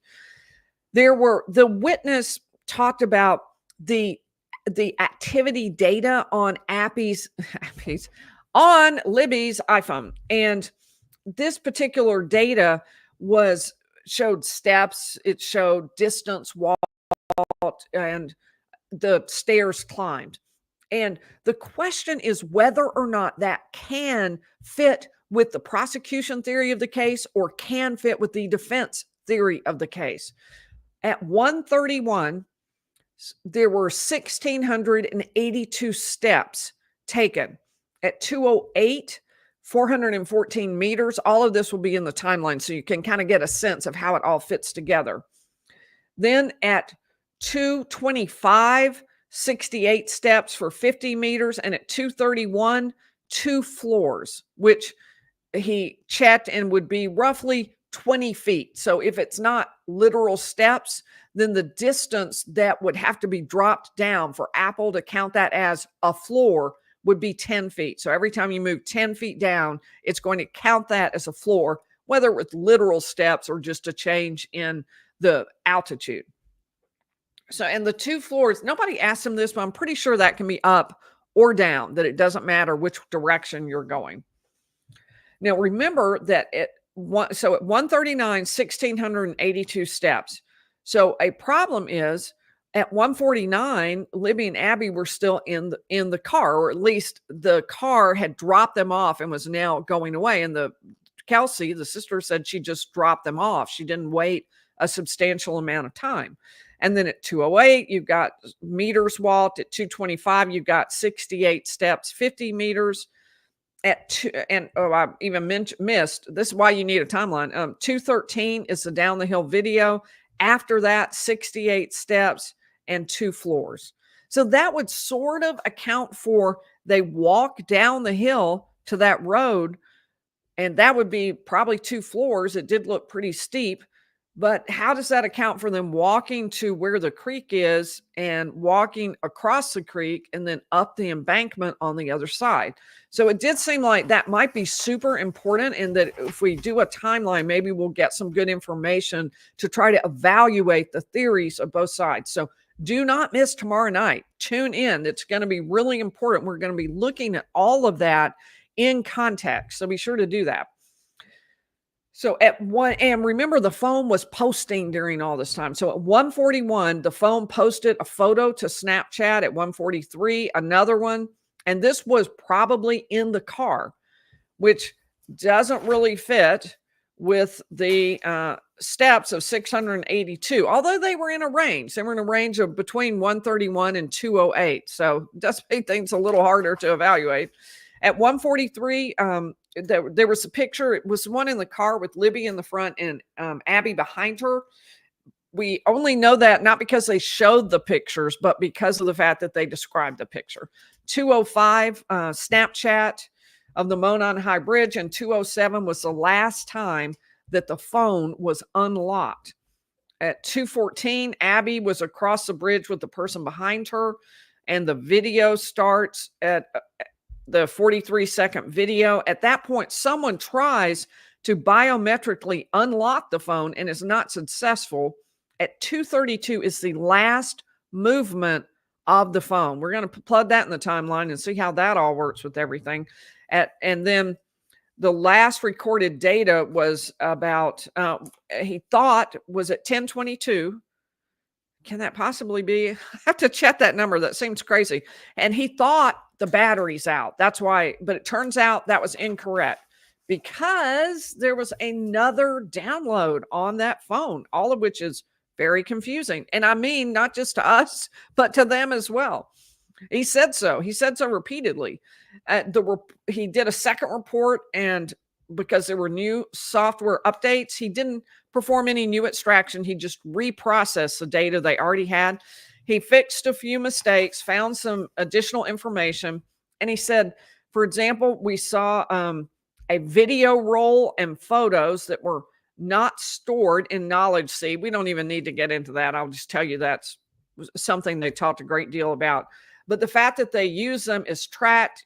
S1: The witness talked about the activity data on on Libby's iPhone. And this particular data showed steps, it showed distance walked, and the stairs climbed. And the question is whether or not that can fit with the prosecution theory of the case or can fit with the defense theory of the case. At 1:31, there were 1,682 steps taken. At 2:08, 414 meters. All of this will be in the timeline, so you can kind of get a sense of how it all fits together. Then at 2:25, 68 steps for 50 meters, and at 2:31, 2 floors, which he checked and would be roughly 20 feet. So if it's not literal steps, then the distance that would have to be dropped down for Apple to count that as a floor would be 10 feet. So every time you move 10 feet down, it's going to count that as a floor, whether with literal steps or just a change in the altitude. So, and the 2 floors, nobody asked him this, but I'm pretty sure that can be up or down, that it doesn't matter which direction you're going. Now, remember that at 1:39, 1,682 steps. So a problem is at 1:49, Libby and Abby were still in the car, or at least the car had dropped them off and was now going away. And Kelsey, the sister, said she just dropped them off. She didn't wait a substantial amount of time. And then at 2:08, you've got meters walked. At 2:25, you've got 68 steps, 50 meters. I even missed. This is why you need a timeline. 2:13 is the down the hill video. After that, 68 steps and 2 floors. So that would sort of account for they walk down the hill to that road, and that would be probably 2 floors. It did look pretty steep. But how does that account for them walking to where the creek is and walking across the creek and then up the embankment on the other side? So it did seem like that might be super important, and that if we do a timeline, maybe we'll get some good information to try to evaluate the theories of both sides. So do not miss tomorrow night. Tune in. It's going to be really important. We're going to be looking at all of that in context. So be sure to do that. So and remember, the phone was posting during all this time. So at 1:41, the phone posted a photo to Snapchat. At 1:43, another one. And this was probably in the car, which doesn't really fit with the steps of 682, although they were in a range. They were in a range of between 1:31 and 2:08. So it does make things a little harder to evaluate. At 1:43, there was a picture. It was one in the car with Libby in the front and Abby behind her. We only know that not because they showed the pictures, but because of the fact that they described the picture. 2:05, Snapchat of the Monon High Bridge, and 2:07 was the last time that the phone was unlocked. At 2:14, Abby was across the bridge with the person behind her, and the video starts at the 43-second video. At that point, someone tries to biometrically unlock the phone and is not successful. At 2:32 is the last movement of the phone. We're going to plug that in the timeline and see how that all works with everything. And then the last recorded data was about, he thought was at 10:22. Can that possibly be? I have to check that number. That seems crazy. And he thought the battery's out. That's why, but it turns out that was incorrect because there was another download on that phone, all of which is very confusing. And I mean, not just to us, but to them as well. He said so. He said so repeatedly. He did a second report, and because there were new software updates, he didn't perform any new extraction. He just reprocessed the data they already had. He fixed a few mistakes, found some additional information, and he said, for example, we saw a video roll and photos that were not stored in knowledge seed. We don't even need to get into that. I'll just tell you that's something they talked a great deal about. But the fact that they use them as tracked,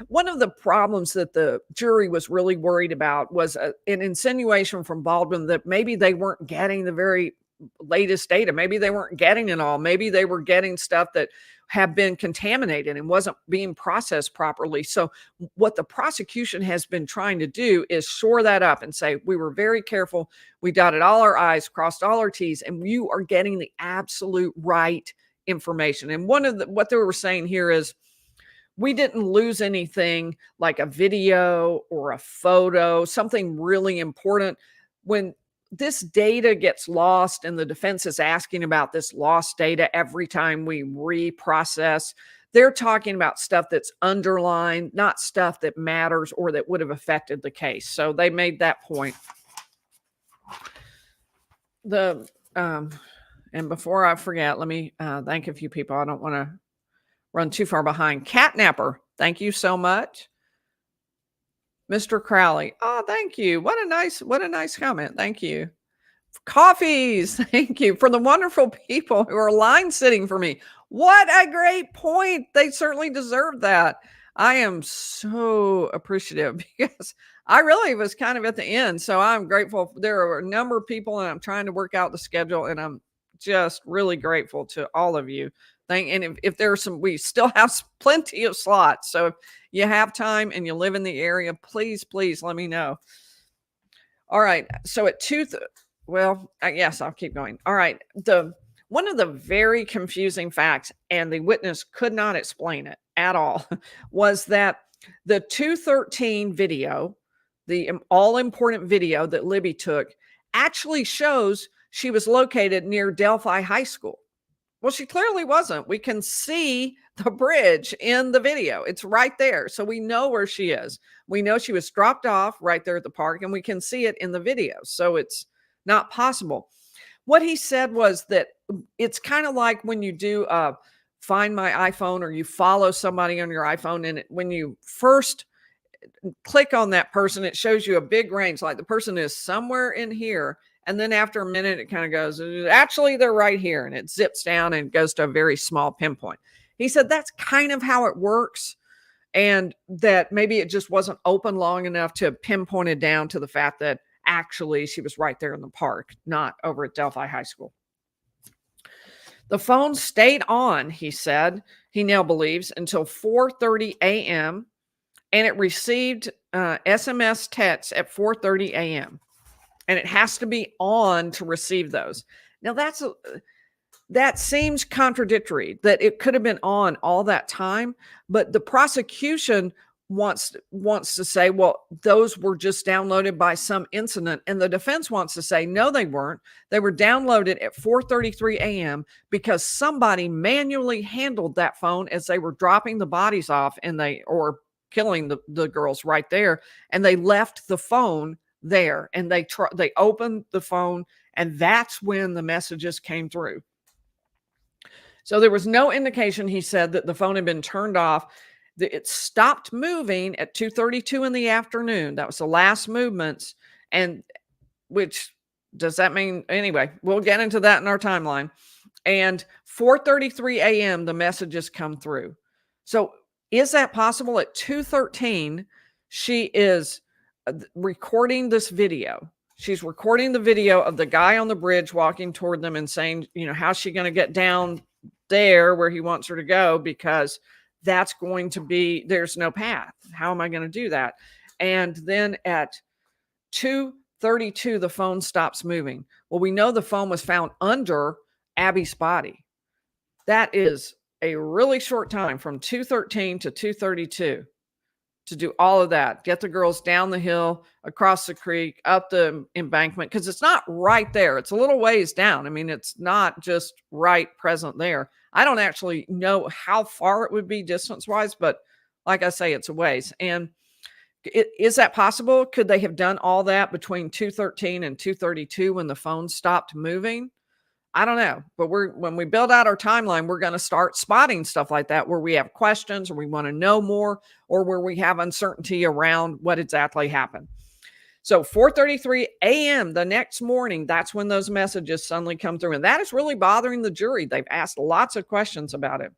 S1: one of the problems that the jury was really worried about was an insinuation from Baldwin that maybe they weren't getting the very latest data. Maybe they weren't getting it all. Maybe they were getting stuff that had been contaminated and wasn't being processed properly. So what the prosecution has been trying to do is shore that up and say, we were very careful. We dotted all our I's, crossed all our T's, and you are getting the absolute right information. And what they were saying here is, we didn't lose anything like a video or a photo, something really important. When this data gets lost and the defense is asking about this lost data every time we reprocess, they're talking about stuff that's underlined, not stuff that matters or that would have affected the case. So they made that point. And before I forget, let me thank a few people. I don't want to run too far behind. Catnapper, thank you so much. Mr. Crowley, oh, thank you. What a nice comment. Thank you. Coffees, thank you. For the wonderful people who are line sitting for me. What a great point. They certainly deserve that. I am so appreciative because I really was kind of at the end. So I'm grateful. There are a number of people and I'm trying to work out the schedule, and I'm just really grateful to all of you. And if there's we still have plenty of slots. So if you have time and you live in the area, please let me know. All right. So at yes, I'll keep going. All right. One of the very confusing facts, and the witness could not explain it at all, was that the 213 video, the all important video that Libby took, actually shows she was located near Delphi High School. Well, she clearly wasn't. We can see the bridge in the video. It's right there. So we know where she is. We know she was dropped off right there at the park, and we can see it in the video. So it's not possible. What he said was that it's kind of like when you do Find My iPhone, or you follow somebody on your iPhone, and when you first click on that person, it shows you a big range, like the person is somewhere in here. And then after a minute, it kind of goes, actually, they're right here. And it zips down and goes to a very small pinpoint. He said that's kind of how it works. And that maybe it just wasn't open long enough to pinpoint it down to the fact that actually she was right there in the park, not over at Delphi High School. The phone stayed on, he said, he now believes, until 4:30 a.m. And it received SMS texts at 4:30 a.m. And it has to be on to receive those. Now that seems contradictory, that it could have been on all that time, but the prosecution wants to say, well, those were just downloaded by some incident. And the defense wants to say, no, they weren't. They were downloaded at 4:33 a.m. because somebody manually handled that phone as they were dropping the bodies off or killing the girls right there. And they left the phone there, and they opened the phone, and that's when the messages came through. So there was no indication, he said, that the phone had been turned off. It stopped moving at 2:32 in the afternoon. That was the last movements. And which does that mean? Anyway, we'll get into that in our timeline. And 4:33 a.m., the messages come through. So is that possible? At 2:13, she is recording this video. She's recording the video of the guy on the bridge walking toward them and saying, how's she going to get down there where he wants her to go? Because that's going to be, there's no path. How am I going to do that? And then at 2:32, the phone stops moving. Well, we know the phone was found under Abby's body. That is a really short time, from 2:13 to 2:32. To do all of that, get the girls down the hill, across the creek, up the embankment, because it's not right there. It's a little ways down. I mean, it's not just right present there. I don't actually know how far it would be distance-wise, but like I say, it's a ways. And is that possible? Could they have done all that between 2:13 and 2:32 when the phone stopped moving? I don't know, but when we build out our timeline, we're going to start spotting stuff like that where we have questions or we want to know more or where we have uncertainty around what exactly happened. So 4:33 a.m. the next morning, that's when those messages suddenly come through. And that is really bothering the jury. They've asked lots of questions about it.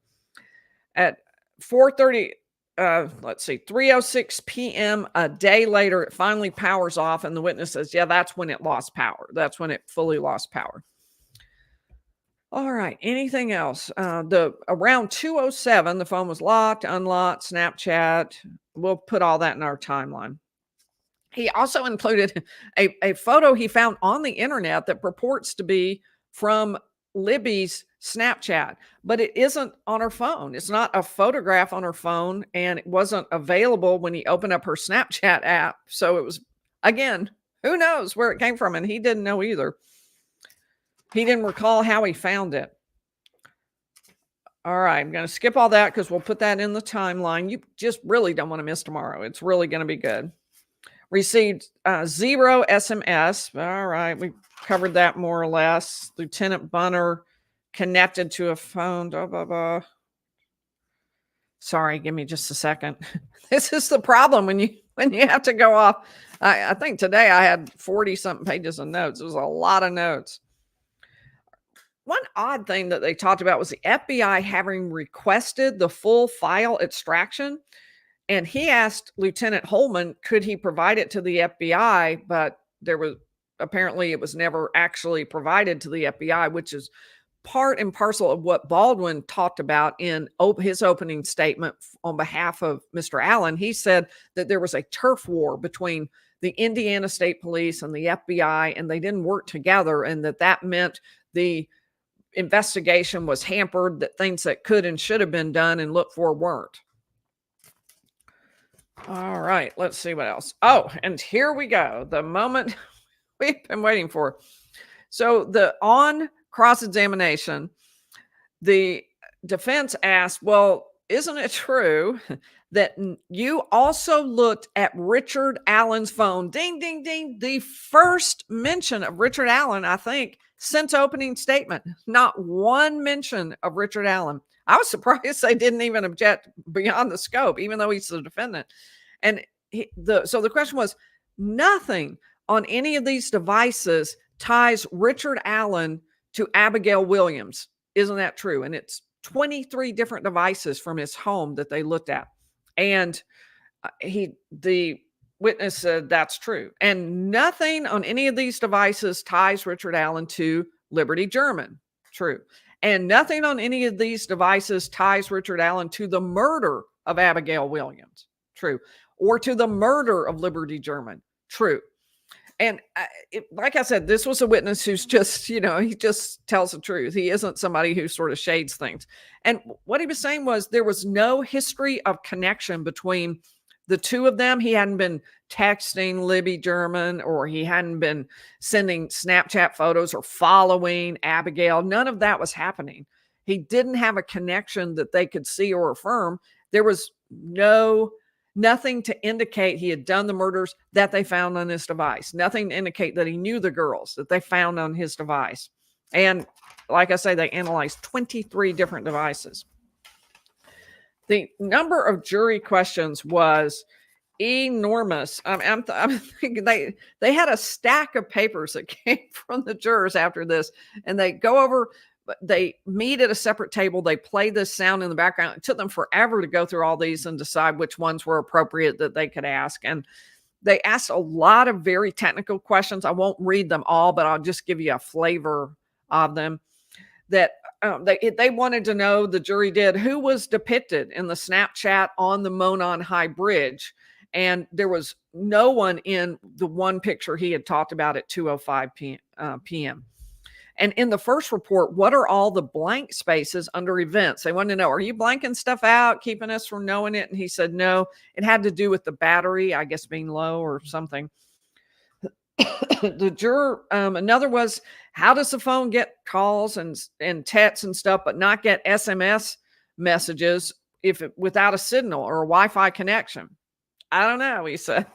S1: At 4:30, 3:06 p.m. a day later, it finally powers off. And the witness says, yeah, that's when it lost power. That's when it fully lost power. All right. Anything else? Around 2:07, the phone was locked, unlocked, Snapchat. We'll put all that in our timeline. He also included a photo he found on the internet that purports to be from Libby's Snapchat, but it isn't on her phone. It's not a photograph on her phone, and it wasn't available when he opened up her Snapchat app. So it was, again, who knows where it came from, and he didn't know either. He didn't recall how he found it. All right, I'm going to skip all that because we'll put that in the timeline. You just really don't want to miss tomorrow. It's really going to be good. Received 0 SMS. All right, we covered that more or less. Lieutenant Bunner connected to a phone. Blah, blah, blah. Sorry, give me just a second. This is the problem when you have to go off. I think today I had 40-something pages of notes. It was a lot of notes. One odd thing that they talked about was the FBI having requested the full file extraction. And he asked Lieutenant Holman, could he provide it to the FBI? But apparently it was never actually provided to the FBI, which is part and parcel of what Baldwin talked about in his opening statement on behalf of Mr. Allen. He said that there was a turf war between the Indiana State Police and the FBI, and they didn't work together, and that meant the investigation was hampered, that things that could and should have been done and looked for weren't. All right, let's see what else. Oh, and here we go. The moment we've been waiting for. So on cross-examination, the defense asked, well, isn't it true that you also looked at Richard Allen's phone? Ding, ding, ding. The first mention of Richard Allen, I think, since opening statement. Not one mention of Richard Allen. I was surprised they didn't even object beyond the scope, even though he's the defendant. And so the question was, nothing on any of these devices ties Richard Allen to Abigail Williams. Isn't that true? And it's 23 different devices from his home that they looked at. And the witness said that's true. And nothing on any of these devices ties Richard Allen to Libby German. True. And nothing on any of these devices ties Richard Allen to the murder of Abigail Williams. True. Or to the murder of Libby German. True. And like I said, this was a witness who's just, he just tells the truth. He isn't somebody who sort of shades things. And what he was saying was there was no history of connection between the two of them. He hadn't been texting Libby German, or he hadn't been sending Snapchat photos or following Abigail. None of that was happening. He didn't have a connection that they could see or affirm. There was nothing to indicate he had done the murders that they found on his device. Nothing to indicate that he knew the girls that they found on his device. And like I say, they analyzed 23 different devices. The number of jury questions was enormous. I'm thinking they had a stack of papers that came from the jurors after this, and they go over. They meet at a separate table. They play this sound in the background. It took them forever to go through all these and decide which ones were appropriate that they could ask. And they asked a lot of very technical questions. I won't read them all, but I'll just give you a flavor of them. That they wanted to know, the jury did, who was depicted in the Snapchat on the Monon High Bridge. And there was no one in the one picture he had talked about at 2:05 p.m. And in the first report, what are all the blank spaces under events? They wanted to know, are you blanking stuff out, keeping us from knowing it? And he said, no, it had to do with the battery, I guess, being low or something. The juror, another was, how does the phone get calls and texts and stuff, but not get SMS messages? without a signal or a Wi-Fi connection? I don't know, he said.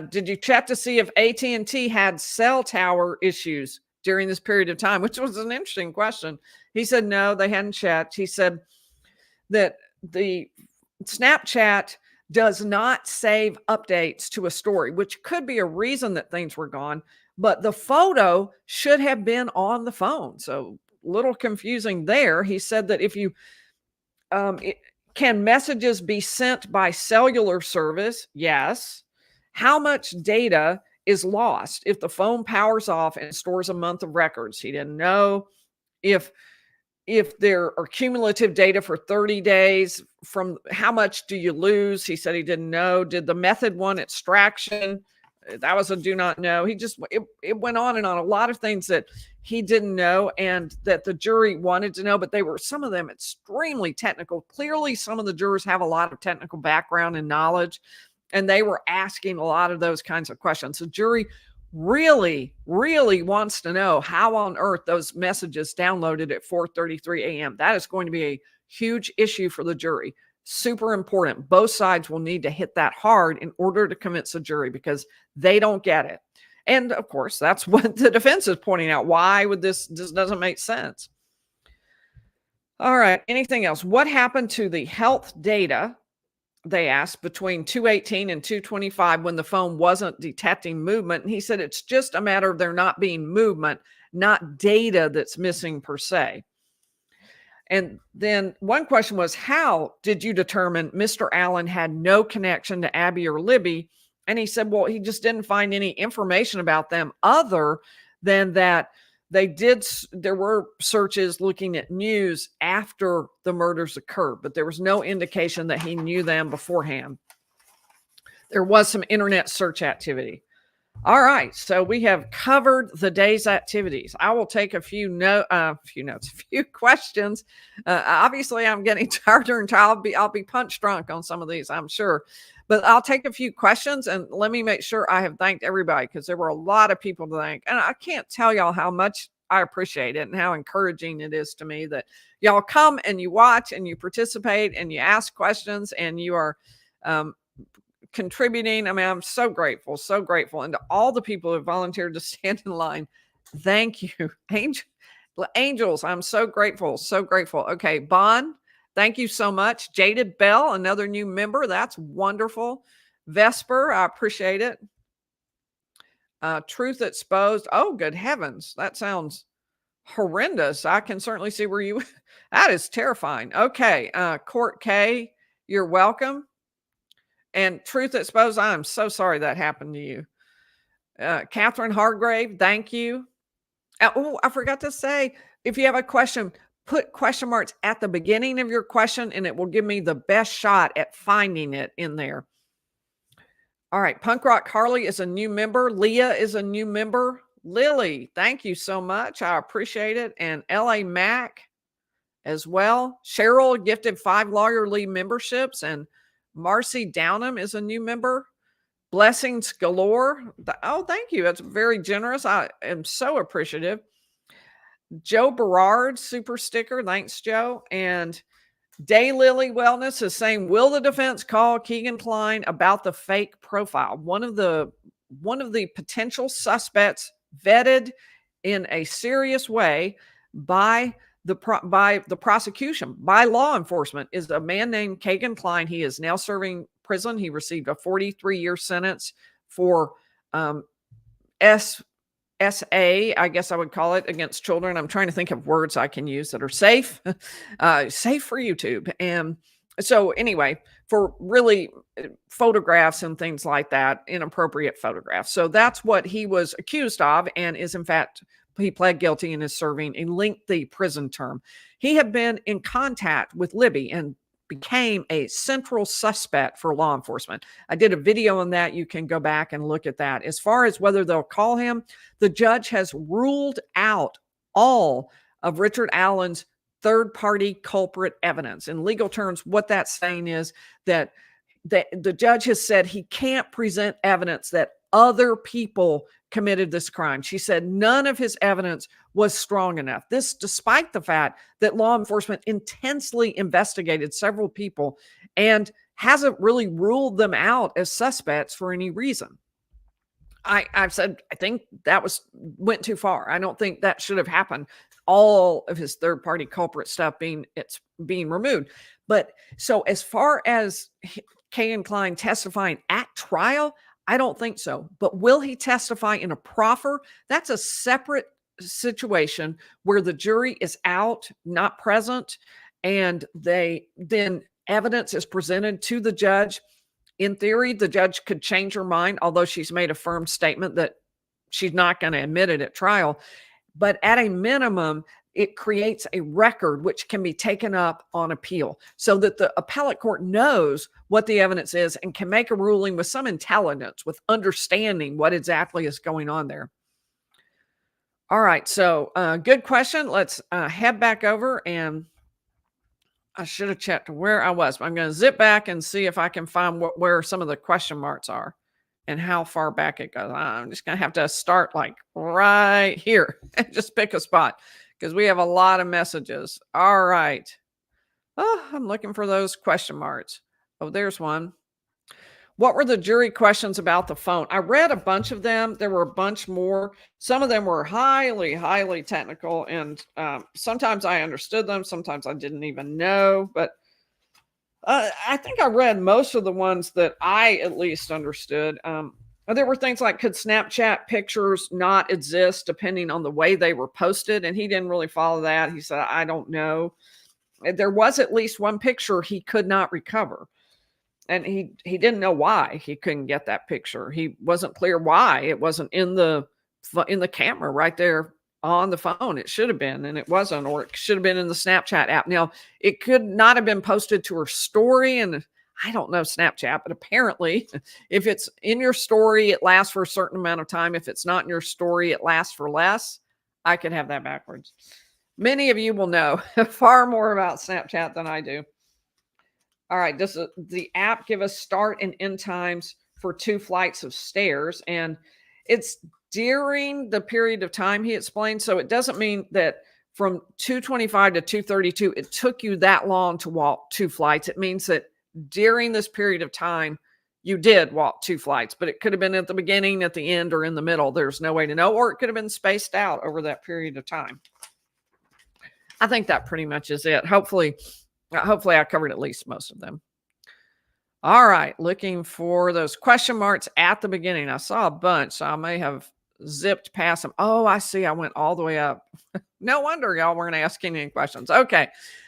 S1: Did you check to see if AT&T had cell tower issues during this period of time? Which was an interesting question. He said, no, they hadn't checked. He said that the Snapchat does not save updates to a story, which could be a reason that things were gone, but the photo should have been on the phone. So a little confusing there. He said that if you, can messages be sent by cellular service? Yes. How much data is lost if the phone powers off and stores a month of records? He didn't know if there are cumulative data for 30 days, from how much do you lose? He said he didn't know. Did the method one extraction? That was a do not know. It went on and on, a lot of things that he didn't know and that the jury wanted to know, but they were, some of them, extremely technical. Clearly, some of the jurors have a lot of technical background and knowledge, and they were asking a lot of those kinds of questions. The jury really, really wants to know how on earth those messages downloaded at 4:33 a.m. That is going to be a huge issue for the jury. Super important. Both sides will need to hit that hard in order to convince the jury, because they don't get it. And of course, that's what the defense is pointing out. Why would this doesn't make sense? All right. Anything else? What happened to the health data, they asked, between 2:18 and 2:25 when the phone wasn't detecting movement? And he said it's just a matter of there not being movement, not data that's missing per se. And then one question was, how did you determine Mr. Allen had no connection to Abby or Libby? And he said, well, he just didn't find any information about them other than that there were searches looking at news after the murders occurred, but there was no indication that he knew them beforehand. There was some internet search activity. All right, so we have covered the day's activities. I will take a few questions. Obviously, I'm getting tired and tired. I'll be punch drunk on some of these, I'm sure. But I'll take a few questions, and let me make sure I have thanked everybody, because there were a lot of people to thank. And I can't tell y'all how much I appreciate it and how encouraging it is to me that y'all come and you watch and you participate and you ask questions and you are contributing. I mean, I'm so grateful, so grateful. And to all the people who volunteered to stand in line, thank you. Angels, I'm so grateful, so grateful. Okay, Bon, thank you so much. Jaded Bell, another new member. That's wonderful. Vesper, I appreciate it. Truth Exposed. Oh, good heavens. That sounds horrendous. I can certainly see where you, that is terrifying. Okay. Court K, you're welcome. And Truth Exposed, I'm so sorry that happened to you. Catherine Hargrave, thank you. Oh, I forgot to say, if you have a question, put question marks at the beginning of your question, and it will give me the best shot at finding it in there. All right. Punk Rock Harley is a new member. Leah is a new member. Lily, thank you so much. I appreciate it. And LA Mac as well. Cheryl gifted 5 Lawyer League memberships, and Marcy Downham is a new member. Blessings galore. Oh, thank you. That's very generous. I am so appreciative. Joe Berard, super sticker. Thanks, Joe. And Daylily Wellness is saying, will the defense call Keegan Kline about the fake profile? One of the potential suspects vetted in a serious way by the prosecution, by law enforcement, is a man named Keegan Kline. He is now serving prison. He received a 43-year sentence for SA, I guess I would call it, against children. I'm trying to think of words I can use that are safe, safe for YouTube. And so anyway, for really photographs and things like that, inappropriate photographs. So that's what he was accused of, and is in fact, he pled guilty and is serving a lengthy prison term. He had been in contact with Libby and became a central suspect for law enforcement. I did a video on that. You can go back and look at that. As far as whether they'll call him, the judge has ruled out all of Richard Allen's third-party culprit evidence. In legal terms, what that's saying is that the judge has said he can't present evidence that other people committed this crime. She said none of his evidence was strong enough. This despite the fact that law enforcement intensely investigated several people and hasn't really ruled them out as suspects for any reason. I've said I think that went too far. I don't think that should have happened. All of his third-party culprit stuff being removed. But so as far as Kay and Klein testifying at trial, I don't think so. But will he testify in a proffer? That's a separate situation where the jury is out, not present, and then evidence is presented to the judge. In theory, the judge could change her mind, although she's made a firm statement that she's not going to admit it at trial. But at a minimum, it creates a record which can be taken up on appeal so that the appellate court knows what the evidence is and can make a ruling with some intelligence, with understanding what exactly is going on there. All right, so good question. Let's head back over, and I should have checked where I was, but I'm going to zip back and see if I can find where some of the question marks are and how far back it goes. I'm just going to have to start like right here and just pick a spot because we have a lot of messages. All right. Oh, I'm looking for those question marks. Oh, there's one. What were the jury questions about the phone? I read a bunch of them. There were a bunch more. Some of them were highly, highly technical, and sometimes I understood them. Sometimes I didn't even know. But I think I read most of the ones that I at least understood. There were things like, could Snapchat pictures not exist depending on the way they were posted? And he didn't really follow that. He said, I don't know. There was at least one picture he could not recover. And he didn't know why he couldn't get that picture. He wasn't clear why it wasn't in the camera right there on the phone. It should have been, and it wasn't, or it should have been in the Snapchat app. Now, it could not have been posted to her story, and I don't know Snapchat, but apparently if it's in your story, it lasts for a certain amount of time. If it's not in your story, it lasts for less. I could have that backwards. Many of you will know far more about Snapchat than I do. All right, does the app give us start and end times for 2 flights of stairs? And it's during the period of time, he explained. So it doesn't mean that from 2:25 to 2:32, it took you that long to walk 2 flights. It means that during this period of time, you did walk 2 flights, but it could have been at the beginning, at the end, or in the middle. There's no way to know, or it could have been spaced out over that period of time. I think that pretty much is it. Hopefully I covered at least most of them. All right, looking for those question marks at the beginning. I saw a bunch, so I may have zipped past them. Oh, I see. I went all the way up. No wonder y'all weren't asking any questions. Okay.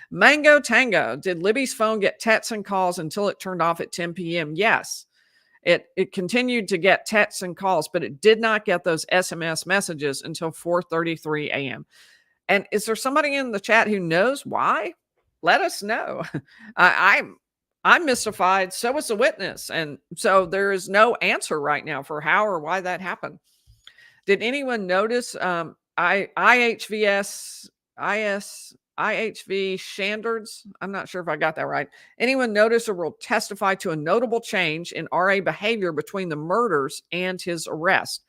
S1: Mango Tango. Did Libby's phone get texts and calls until it turned off at 10 p.m.? Yes. It continued to get texts and calls, but it did not get those SMS messages until 4:33 a.m. And is there somebody in the chat who knows why? Let us know. I'm mystified. So is the witness. And so there is no answer right now for how or why that happened. Did anyone notice IHV Shandards? I'm not sure if I got that right. Anyone notice or will testify to a notable change in RA behavior between the murders and his arrest?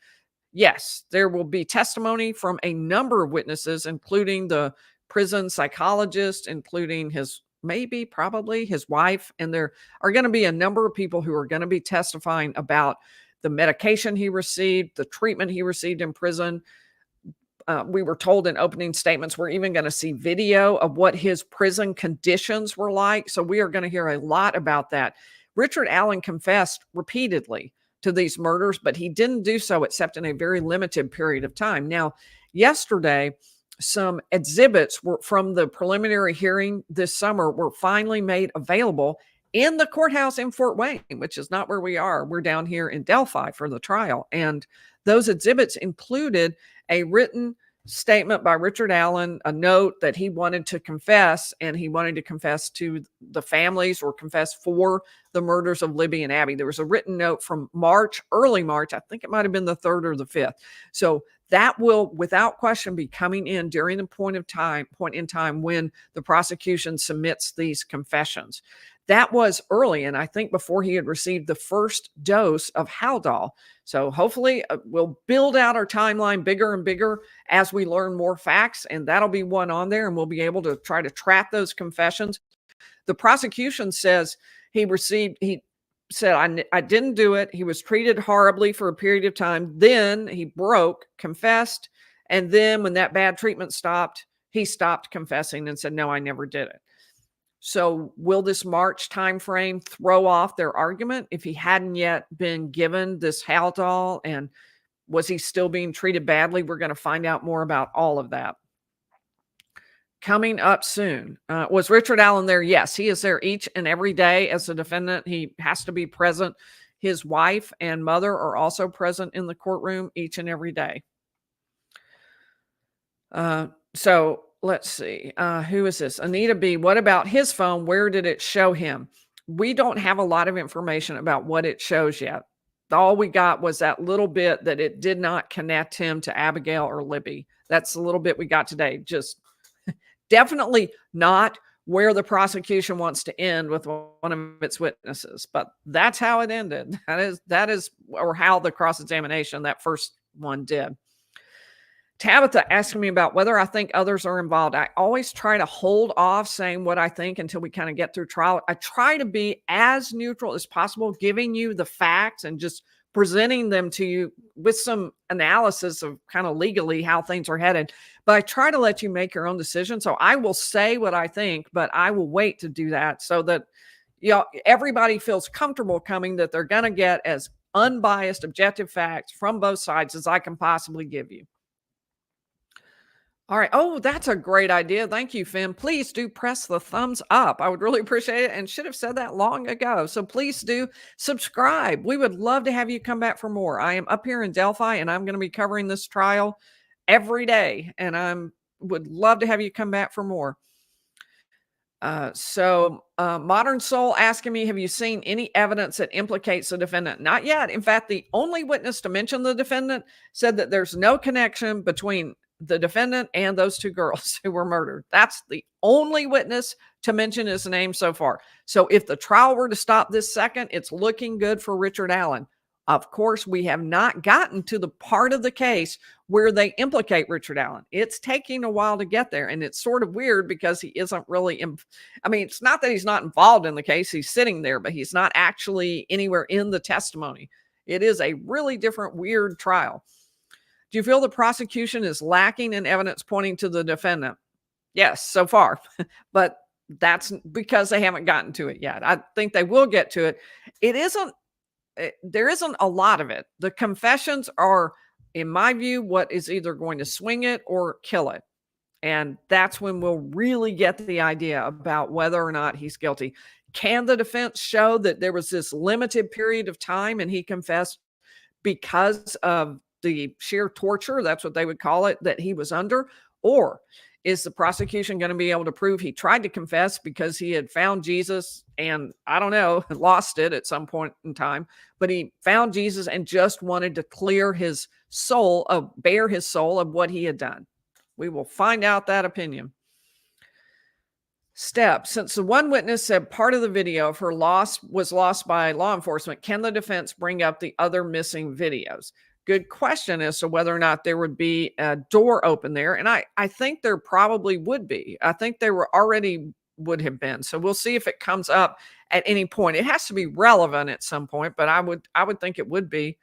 S1: Yes, there will be testimony from a number of witnesses, including the prison psychologist, including probably his wife. And there are going to be a number of people who are going to be testifying about the medication he received, the treatment he received in prison. We were told in opening statements, we're even going to see video of what his prison conditions were like. So we are going to hear a lot about that. Richard Allen confessed repeatedly to these murders, but he didn't do so except in a very limited period of time. Now, yesterday, some exhibits from the preliminary hearing this summer were finally made available in the courthouse in Fort Wayne, which is not where we are. We're down here in Delphi for the trial. And those exhibits included a written statement by Richard Allen, a note that he wanted to confess, and he wanted to confess to the families or confess for the murders of Libby and Abby. There was a written note from early March. I think it might have been the 3rd or the 5th. So that will, without question, be coming in during the point in time when the prosecution submits these confessions. That was early, and I think before he had received the first dose of Haldol. So hopefully we'll build out our timeline bigger and bigger as we learn more facts, and that'll be one on there, and we'll be able to try to track those confessions. The prosecution says he said, I didn't do it. He was treated horribly for a period of time. Then he broke, confessed. And then when that bad treatment stopped, he stopped confessing and said, no, I never did it. So will this March timeframe throw off their argument if he hadn't yet been given this Haldol? And was he still being treated badly? We're going to find out more about all of that. Coming up soon. Was Richard Allen there? Yes, he is there each and every day as a defendant. He has to be present. His wife and mother are also present in the courtroom each and every day. So let's see. Who is this? Anita B. What about his phone? Where did it show him? We don't have a lot of information about what it shows yet. All we got was that little bit that it did not connect him to Abigail or Libby. That's the little bit we got today. Just definitely not where the prosecution wants to end with one of its witnesses, but that's how it ended. That is, or how the cross-examination, that first one, did. Tabitha asking me about whether I think others are involved. I always try to hold off saying what I think until we kind of get through trial. I try to be as neutral as possible, giving you the facts and just presenting them to you with some analysis of kind of legally how things are headed. But I try to let you make your own decision. So I will say what I think, but I will wait to do that so that everybody feels comfortable coming, that they're going to get as unbiased, objective facts from both sides as I can possibly give you. All right. Oh, that's a great idea. Thank you, Finn. Please do press the thumbs up. I would really appreciate it, and should have said that long ago. So please do subscribe. We would love to have you come back for more. I am up here in Delphi, and I'm going to be covering this trial every day, and I would love to have you come back for more. Modern Soul asking me, have you seen any evidence that implicates the defendant? Not yet. In fact, the only witness to mention the defendant said that there's no connection between the defendant and those two girls who were murdered. That's the only witness to mention his name so far. So if the trial were to stop this second, it's looking good for Richard Allen. Of course, we have not gotten to the part of the case where they implicate Richard Allen. It's taking a while to get there, and it's sort of weird because he isn't really, it's not that he's not involved in the case. He's sitting there, but he's not actually anywhere in the testimony. It is a really different, weird trial. Do you feel the prosecution is lacking in evidence pointing to the defendant? Yes, so far, but that's because they haven't gotten to it yet. I think they will get to it. There isn't a lot of it. The confessions are, in my view, what is either going to swing it or kill it. And that's when we'll really get the idea about whether or not he's guilty. Can the defense show that there was this limited period of time and he confessed because of the sheer torture, that's what they would call it, that he was under? Or is the prosecution going to be able to prove he tried to confess because he had found Jesus and, I don't know, lost it at some point in time, but he found Jesus and just wanted to clear his soul, bare his soul of what he had done? We will find out that opinion. Step, since the one witness said part of the video of her was lost by law enforcement, can the defense bring up the other missing videos? Good question as to whether or not there would be a door open there. And I think there probably would be. I think there would have been. So we'll see if it comes up at any point. It has to be relevant at some point, but I would think it would be.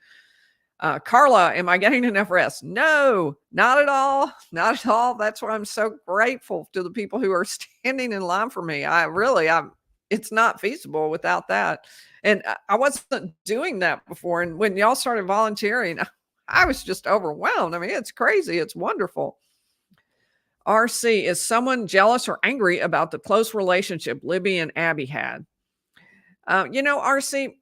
S1: Carla, am I getting enough rest? No, not at all. Not at all. That's why I'm so grateful to the people who are standing in line for me. It's not feasible without that. And I wasn't doing that before. And when y'all started volunteering, I was just overwhelmed. I mean, it's crazy. It's wonderful. RC, is someone jealous or angry about the close relationship Libby and Abby had? RC,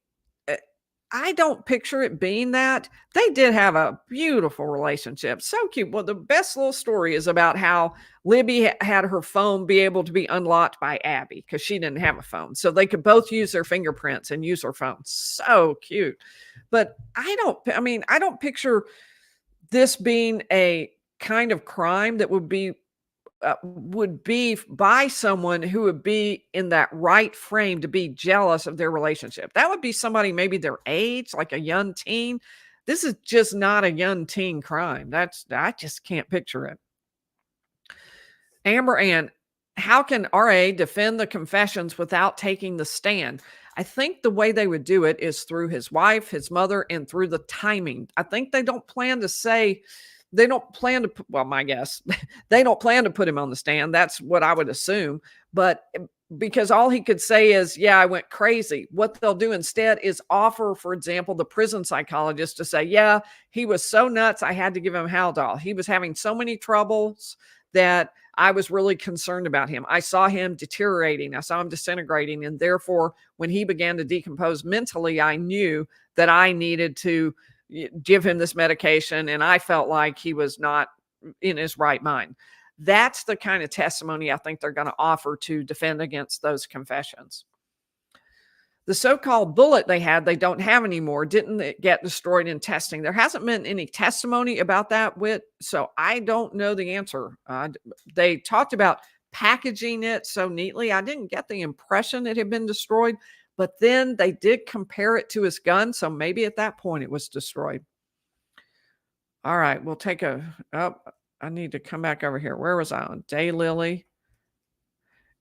S1: I don't picture it being that. They did have a beautiful relationship. So cute. Well, the best little story is about how Libby had her phone be able to be unlocked by Abby because she didn't have a phone. So they could both use their fingerprints and use her phone. So cute. But I don't picture this being a kind of crime that would be by someone who would be in that right frame to be jealous of their relationship. That would be somebody maybe their age, like a young teen. This is just not a young teen crime. I just can't picture it. Amber Ann, how can RA defend the confessions without taking the stand? I think the way they would do it is through his wife, his mother, and through the timing. I think they don't plan to put, well, my guess, they don't plan to put him on the stand. That's what I would assume. But because all he could say is, yeah, I went crazy. What they'll do instead is offer, for example, the prison psychologist to say, yeah, he was so nuts, I had to give him Haldol. He was having so many troubles that I was really concerned about him. I saw him deteriorating. I saw him disintegrating. And therefore, when he began to decompose mentally, I knew that I needed to give him this medication. And I felt like he was not in his right mind. That's the kind of testimony I think they're going to offer to defend against those confessions. The so-called bullet they don't have anymore. Didn't it get destroyed in testing? There hasn't been any testimony about that, so I don't know the answer. They talked about packaging it so neatly. I didn't get the impression it had been destroyed, but then they did compare it to his gun, so maybe at that point it was destroyed. All right, we'll take I need to come back over here. Where was I on? Daylily.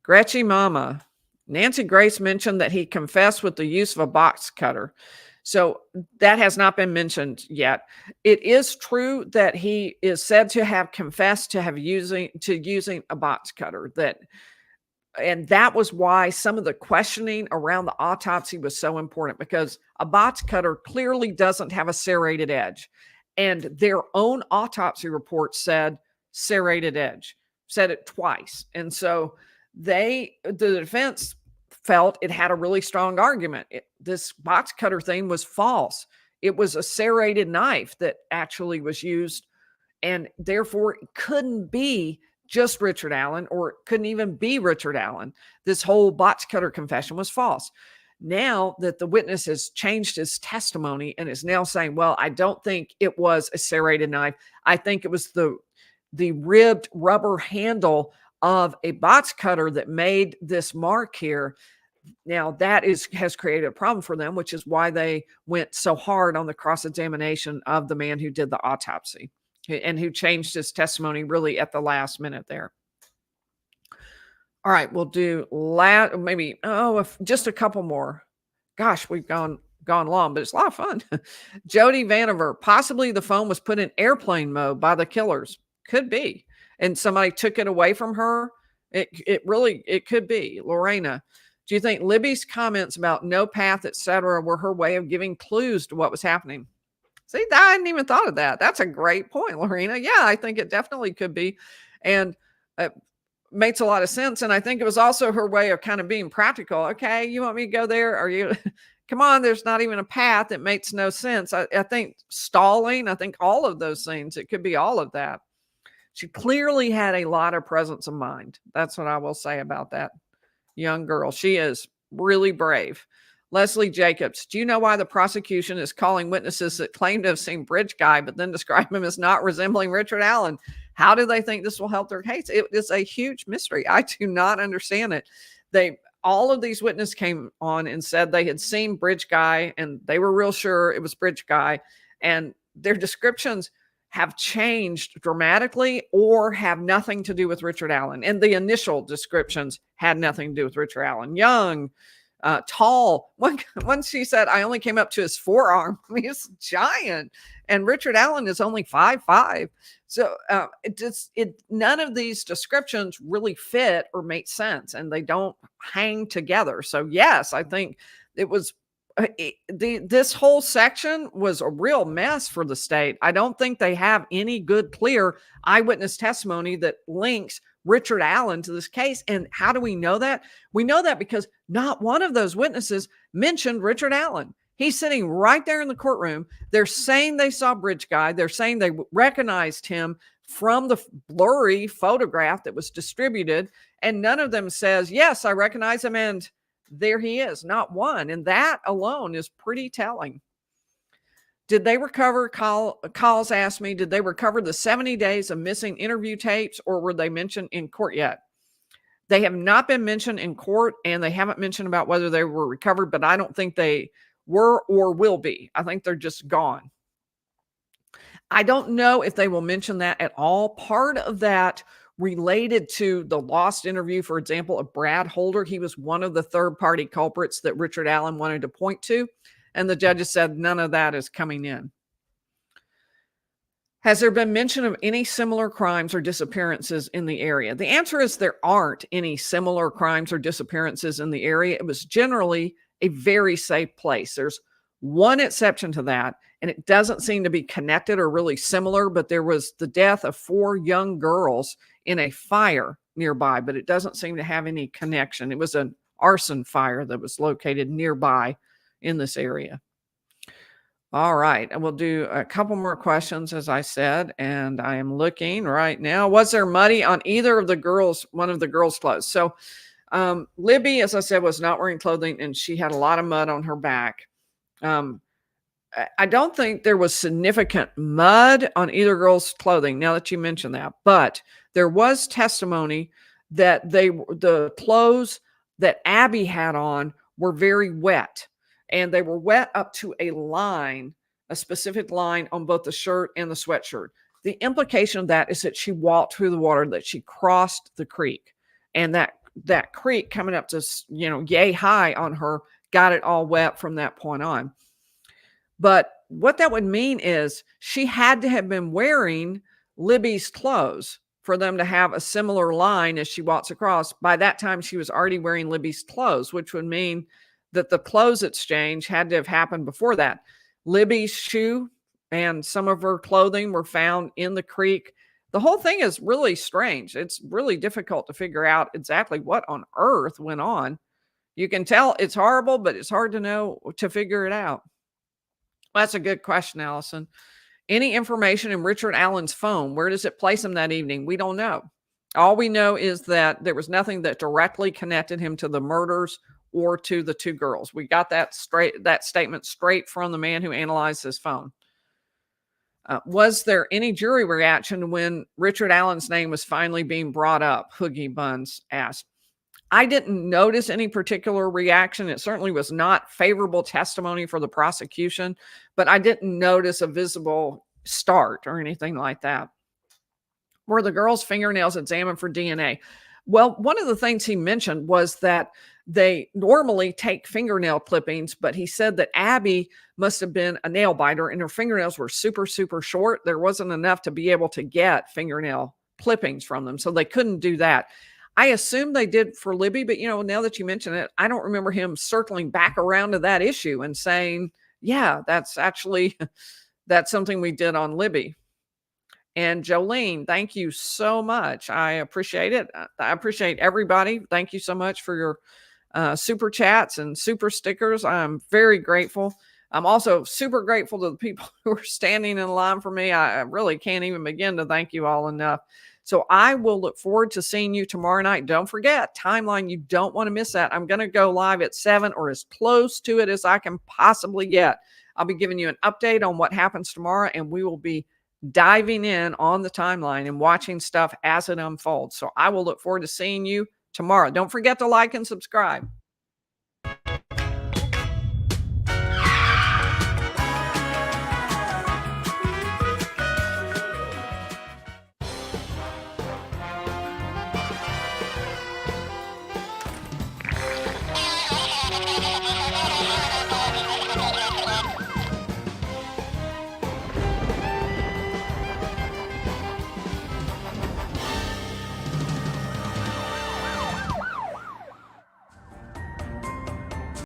S1: Gretchy Mama. Nancy Grace mentioned that he confessed with the use of a box cutter. So that has not been mentioned yet. It is true that he is said to have confessed to using a box cutter. And that was why some of the questioning around the autopsy was so important, because a box cutter clearly doesn't have a serrated edge. And their own autopsy report said serrated edge, said it twice. And so the defense felt it had a really strong argument. This box cutter thing was false. It was a serrated knife that actually was used, and therefore it couldn't be just Richard Allen, or it couldn't even be Richard Allen. This whole box cutter confession was false. Now that the witness has changed his testimony and is now saying, well, I don't think it was a serrated knife. I think it was the ribbed rubber handle of a box cutter that made this mark here. Now that has created a problem for them, which is why they went so hard on the cross-examination of the man who did the autopsy and who changed his testimony really at the last minute there. All right, we'll do just a couple more. Gosh, we've gone long, but it's a lot of fun. Jody Vanover, possibly the phone was put in airplane mode by the killers. Could be. And somebody took it away from her. It could be. Lorena, do you think Libby's comments about no path, etc., were her way of giving clues to what was happening? See, I hadn't even thought of that. That's a great point, Lorena. Yeah, I think it definitely could be. And makes a lot of sense. And I think it was also her way of kind of being practical. Okay, you want me to go there? Are you, come on, there's not even a path. It makes no sense. I think stalling, I think all of those things, it could be all of that. She clearly had a lot of presence of mind. That's what I will say about that young girl. She is really brave. Leslie Jacobs, do you know why the prosecution is calling witnesses that claim to have seen Bridge Guy, but then describe him as not resembling Richard Allen? How do they think this will help their case? It is a huge mystery. I do not understand it. All of these witnesses came on and said they had seen Bridge Guy, and they were real sure it was Bridge Guy. And their descriptions have changed dramatically or have nothing to do with Richard Allen. And the initial descriptions had nothing to do with Richard Allen. Young, tall. Once she said, I only came up to his forearm. I mean, he's giant. And Richard Allen is only 5'5". So none of these descriptions really fit or make sense, and they don't hang together. So yes, I think it was this whole section was a real mess for the state. I don't think they have any good, clear eyewitness testimony that links Richard Allen to this case. And how do we know that? We know that because not one of those witnesses mentioned Richard Allen. He's sitting right there in the courtroom. They're saying they saw Bridge Guy. They're saying they recognized him from the blurry photograph that was distributed. And none of them says, yes, I recognize him. And there he is. Not one. And that alone is pretty telling. Did they recover? Calls asked me, did they recover the 70 days of missing interview tapes, or were they mentioned in court yet? They have not been mentioned in court, and they haven't mentioned about whether they were recovered, but I don't think they were or will be. I think they're just gone. I don't know if they will mention that at all. Part of that related to the lost interview, for example, of Brad Holder. He was one of the third-party culprits that Richard Allen wanted to point to, and the judges said none of that is coming in. Has there been mention of any similar crimes or disappearances in the area? The answer is there aren't any similar crimes or disappearances in the area. It was generally a very safe place. There's one exception to that, and it doesn't seem to be connected or really similar, but there was the death of 4 young girls in a fire nearby, but it doesn't seem to have any connection. It was an arson fire that was located nearby in this area. All right, and we'll do a couple more questions, as I said, and I am looking right now. Was there muddy on either of the girls, one of the girls' clothes? So Libby, as I said, was not wearing clothing, and she had a lot of mud on her back. I don't think there was significant mud on either girl's clothing, now that you mention that, but there was testimony that the clothes that Abby had on were very wet. And they were wet up to a line, a specific line on both the shirt and the sweatshirt. The implication of that is that she walked through the water, that she crossed the creek. And that creek coming up to, yay high on her, got it all wet from that point on. But what that would mean is she had to have been wearing Libby's clothes for them to have a similar line as she walks across. By that time, she was already wearing Libby's clothes, which would mean that the clothes exchange had to have happened before that. Libby's shoe and some of her clothing were found in the creek. The whole thing is really strange. It's really difficult to figure out exactly what on earth went on. You can tell it's horrible, but it's hard to know, to figure it out. That's a good question, Allison. Any information in Richard Allen's phone? Where does it place him that evening? We don't know. All we know is that there was nothing that directly connected him to the murders or to the 2 girls. We got that statement straight from the man who analyzed his phone. Was there any jury reaction when Richard Allen's name was finally being brought up? Hoogie Buns asked. I didn't notice any particular reaction. It certainly was not favorable testimony for the prosecution, but I didn't notice a visible start or anything like that. Were the girls' fingernails examined for DNA? Well, one of the things he mentioned was that they normally take fingernail clippings, but he said that Abby must have been a nail biter and her fingernails were super, super short. There wasn't enough to be able to get fingernail clippings from them, so they couldn't do that. I assume they did for Libby, but now that you mention it, I don't remember him circling back around to that issue and saying, yeah, that's something we did on Libby. And Jolene, thank you so much. I appreciate it. I appreciate everybody. Thank you so much for your super chats and super stickers. I'm very grateful. I'm also super grateful to the people who are standing in line for me. I really can't even begin to thank you all enough. So I will look forward to seeing you tomorrow night. Don't forget, timeline, you don't want to miss that. I'm going to go live at 7 or as close to it as I can possibly get. I'll be giving you an update on what happens tomorrow, and we will be diving in on the timeline and watching stuff as it unfolds. So I will look forward to seeing you tomorrow. Don't forget to like and subscribe.